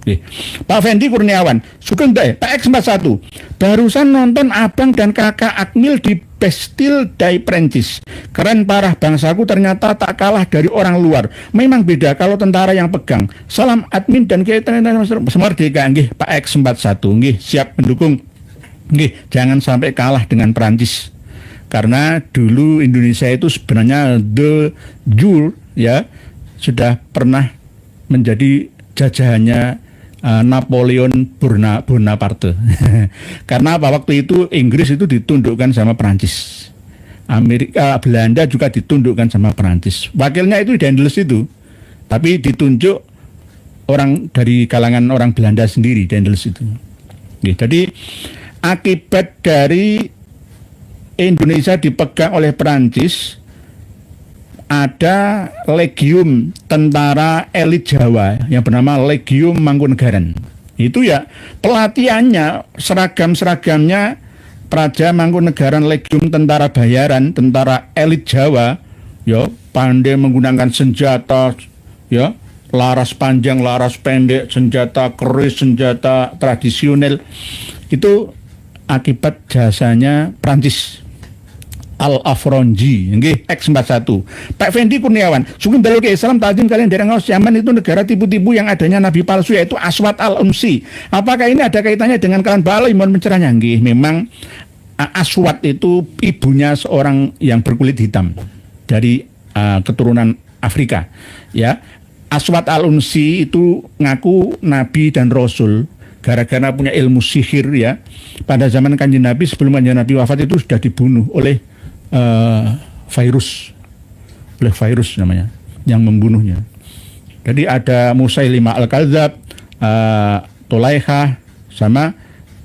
Oke. Pak Fendi Kurniawan, Sugeng Pak X41, barusan nonton abang dan kakak Akmil di Bastille Day Prancis. Keren parah, bangsaku ternyata tak kalah dari orang luar. Memang beda kalau tentara yang pegang. Salam admin dan kita Semerdeka. Nggih, Pak X41. Nggih, siap mendukung. Nggih, jangan sampai kalah dengan Prancis. Karena dulu Indonesia itu sebenarnya de jure ya, sudah pernah menjadi jajahannya Napoleon Bonaparte. Karena apa, waktu itu Inggris itu ditundukkan sama Perancis, Belanda juga ditundukkan sama Perancis. Wakilnya itu Daendels itu, tapi ditunjuk orang dari kalangan orang Belanda sendiri, Daendels itu. Jadi akibat dari Indonesia dipegang oleh Perancis, ada legium tentara elit Jawa yang bernama Legium Mangkunegaran. Itu ya pelatihannya, seragam-seragamnya Praja Mangkunegaran, Legium tentara bayaran, tentara elit Jawa, ya pandai menggunakan senjata, ya laras panjang, laras pendek, senjata keris, senjata tradisional. Itu akibat jasanya Prancis. Al-Afronji, nggih, X41. Pak Fendi Kurniawan, sugeng dalu ke salam tajim kalian dari ngawas Yaman itu negara tipu-tipu yang adanya nabi palsu yaitu Aswad Al-Unsi. Apakah ini ada kaitannya dengan kalian balai? Mohon mencerahnya. Nggih, memang Aswad itu ibunya seorang yang berkulit hitam dari keturunan Afrika. Ya, Aswad Al-Unsi itu ngaku nabi dan rasul gara-gara punya ilmu sihir ya. Pada zaman Kanjeng Nabi, sebelum Kanjeng Nabi wafat itu sudah dibunuh oleh virus namanya yang membunuhnya. Jadi ada Musailimah Al-Kadzab, Tolaikha sama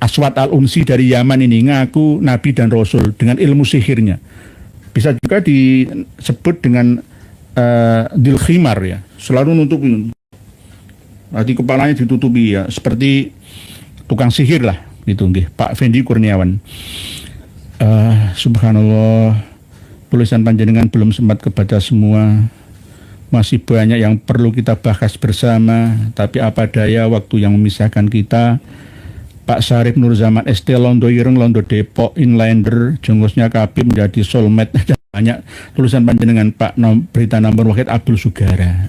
Aswad Al-Unsi dari Yaman ini ngaku nabi dan rasul dengan ilmu sihirnya. Bisa juga disebut dengan Dilkhimar ya, selalu nutupi. Nanti kepalanya ditutupi ya, seperti tukang sihir lah gitu nggih. Pak Fendi Kurniawan. Subhanallah, tulisan panjenengan belum sempat kepada semua. Masih banyak yang perlu kita bahas bersama, tapi apa daya waktu yang memisahkan kita. Pak Sarif Nur Zaman ST Londo Ireng Londo Depok Inlander jongosnya Kabib menjadi soulmate. Banyak tulisan panjenengan. Pak Berita Nomor Wahid Abdul Sugara.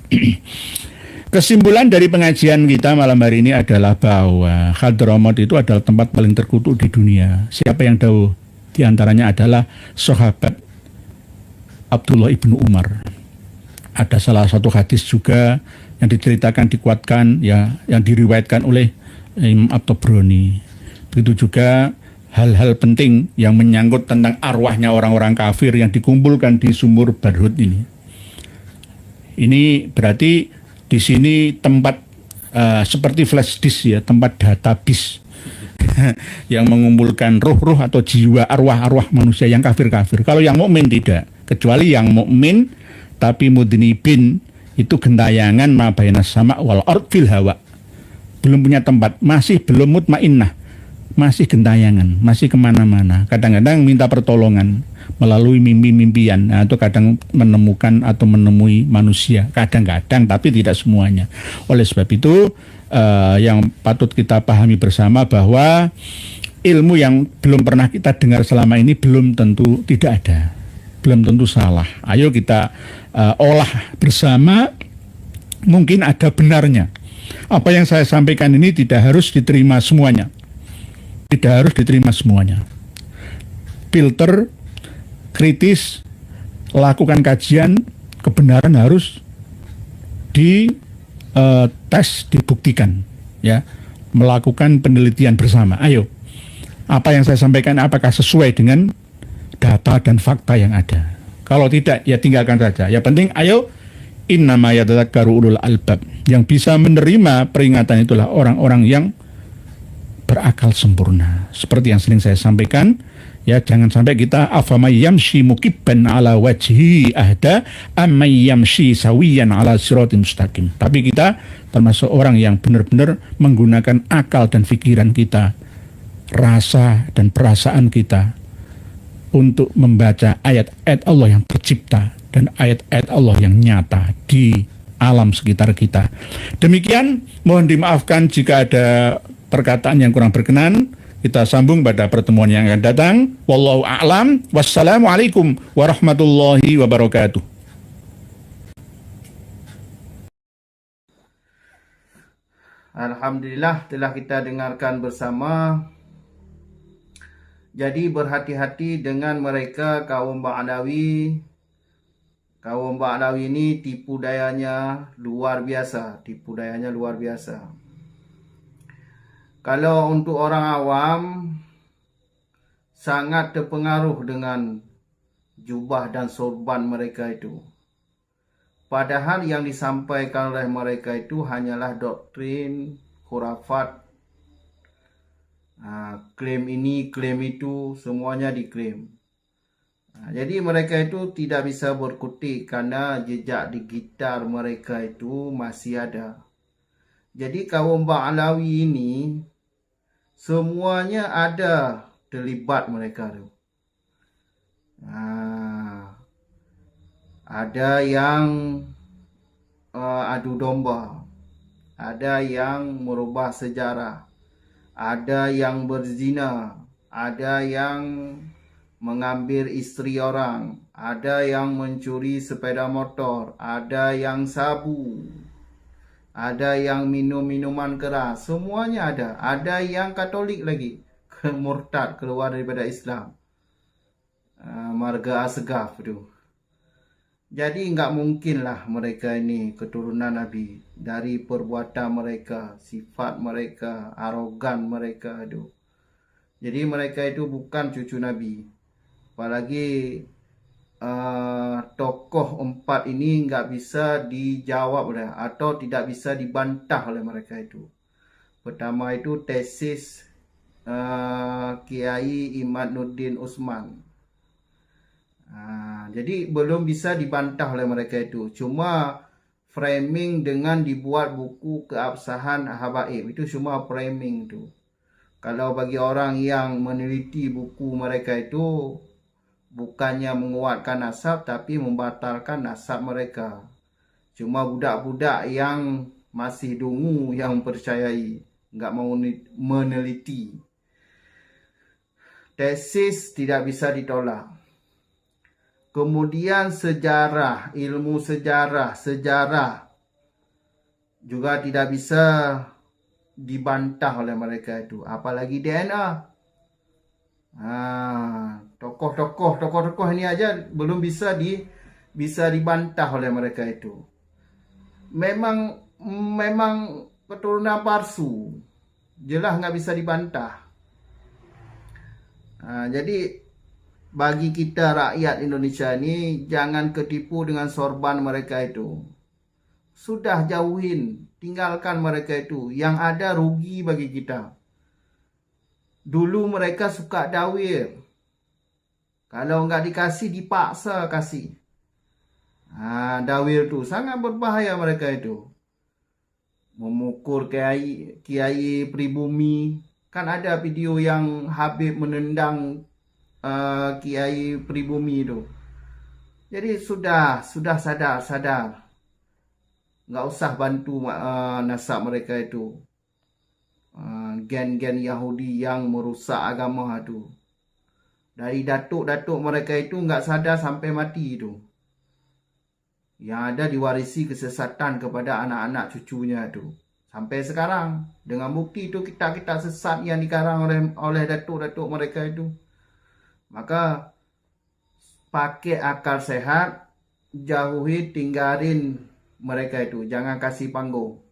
Kesimpulan dari pengajian kita malam hari ini adalah bahwa Hadramaut itu adalah tempat paling terkutuk di dunia. Siapa yang tahu? Di antaranya adalah sahabat Abdullah ibnu Umar. Ada salah satu hadis juga yang diceritakan dikuatkan ya, yang diriwayatkan oleh Imam At-Tabrani. Begitu juga hal-hal penting yang menyangkut tentang arwahnya orang-orang kafir yang dikumpulkan di sumur Barhut ini. Ini berarti di sini tempat seperti flash disk ya, tempat database yang mengumpulkan ruh-ruh atau jiwa arwah-arwah manusia yang kafir-kafir. Kalau yang mukmin tidak, kecuali yang mukmin tapi mudnibin itu gentayangan ma bainas sama wal ard fil hawa. Belum punya tempat, masih belum mutmainnah, masih gentayangan, masih kemana-mana. Kadang-kadang minta pertolongan melalui mimpi-mimpian, nah, itu kadang menemukan atau menemui manusia, kadang-kadang, tapi tidak semuanya. Oleh sebab itu yang patut kita pahami bersama bahwa ilmu yang belum pernah kita dengar selama ini belum tentu tidak ada, belum tentu salah. Ayo kita olah bersama, mungkin ada benarnya. Apa yang saya sampaikan ini tidak harus diterima semuanya. Tidak harus diterima semuanya. Filter, kritis, lakukan kajian, kebenaran harus tes, dibuktikan, ya, melakukan penelitian bersama. Ayo, apa yang saya sampaikan apakah sesuai dengan data dan fakta yang ada? Kalau tidak, ya tinggalkan saja. Yang penting, ayo, innama yatadzakkaru ulul albab. Yang bisa menerima peringatan itulah orang-orang yang berakal sempurna. Seperti yang sering saya sampaikan, ya, jangan sampai kita afamay yamshi mukibban ala wajhi ahda amay yamshi sawiyan ala siratim mustaqim. Tapi kita termasuk orang yang benar-benar menggunakan akal dan pikiran kita, rasa dan perasaan kita untuk membaca ayat-ayat Allah yang tercipta dan ayat-ayat Allah yang nyata di alam sekitar kita. Demikian, mohon dimaafkan jika ada perkataan yang kurang berkenan. Kita sambung pada pertemuan yang akan datang. Wallahu a'lam. Wassalamualaikum warahmatullahi wabarakatuh. Alhamdulillah telah kita dengarkan bersama. Jadi berhati-hati dengan mereka kaum Ba'alawi. Kaum Ba'alawi ini tipu dayanya luar biasa. Tipu dayanya luar biasa. Kalau untuk orang awam, sangat terpengaruh dengan jubah dan sorban mereka itu. Padahal yang disampaikan oleh mereka itu hanyalah doktrin, khurafat, klaim ini, klaim itu, semuanya diklaim. Jadi mereka itu tidak bisa berkutik karena jejak digital mereka itu masih ada. Jadi kaum Ba'alawi ini semuanya ada terlibat mereka tu. Ada yang adu domba, ada yang merubah sejarah, ada yang berzina, ada yang mengambil isteri orang, ada yang mencuri sepeda motor, ada yang sabu, ada yang minum minuman keras, semuanya ada. Ada yang Katolik lagi, murtad, keluar daripada Islam, marga asgaf tu. Jadi enggak mungkinlah mereka ini keturunan Nabi. Dari perbuatan mereka, sifat mereka, arogan mereka tu. Jadi mereka itu bukan cucu Nabi. Apalagi tokoh empat ini nggak bisa dijawab atau tidak bisa dibantah oleh mereka itu. Pertama itu tesis Kiai Imaduddin Utsman. Jadi belum bisa dibantah oleh mereka itu. Cuma framing dengan dibuat buku keabsahan habaib itu cuma framing itu. Kalau bagi orang yang meneliti buku mereka itu, bukannya menguatkan nasab tapi membatalkan nasab mereka. Cuma budak-budak yang masih dungu yang percayai, enggak mau meneliti. Tesis tidak bisa ditolak. Kemudian sejarah, ilmu sejarah juga tidak bisa dibantah oleh mereka itu. Apalagi DNA. Tokoh-tokoh ini aja belum bisa bisa dibantah oleh mereka itu. Memang keturunan palsu, jelas nggak bisa dibantah. Jadi bagi kita rakyat Indonesia ini, jangan ketipu dengan sorban mereka itu. Sudah jauhin, tinggalkan mereka itu. Yang ada rugi bagi kita. Dulu mereka suka dawir. Kalau nggak dikasih, dipaksa kasih. Dawir itu sangat berbahaya mereka itu. Memukul kiai pribumi. Kan ada video yang Habib menendang kiai pribumi itu. Jadi sudah sadar. Nggak usah bantu nasab mereka itu. Gen-gen Yahudi yang merusak agama itu. Dari datuk-datuk mereka itu nggak sadar sampai mati itu. Yang ada diwarisi kesesatan kepada anak-anak cucunya itu. Sampai sekarang. Dengan bukti itu kita sesat yang dikarang oleh datuk-datuk mereka itu. Maka pakai akal sehat. Jauhi, tinggalin mereka itu. Jangan kasih panggung.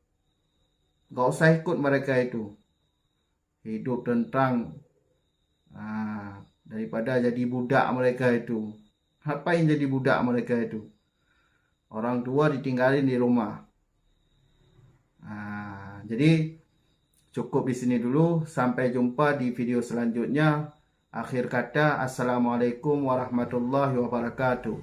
Gak usah ikut mereka itu. Hidup tentang daripada jadi budak mereka itu. Ngapain jadi budak mereka itu? Orang tua ditinggalin di rumah. Jadi cukup di sini dulu. Sampai jumpa di video selanjutnya. Akhir kata, Assalamualaikum warahmatullahi wabarakatuh.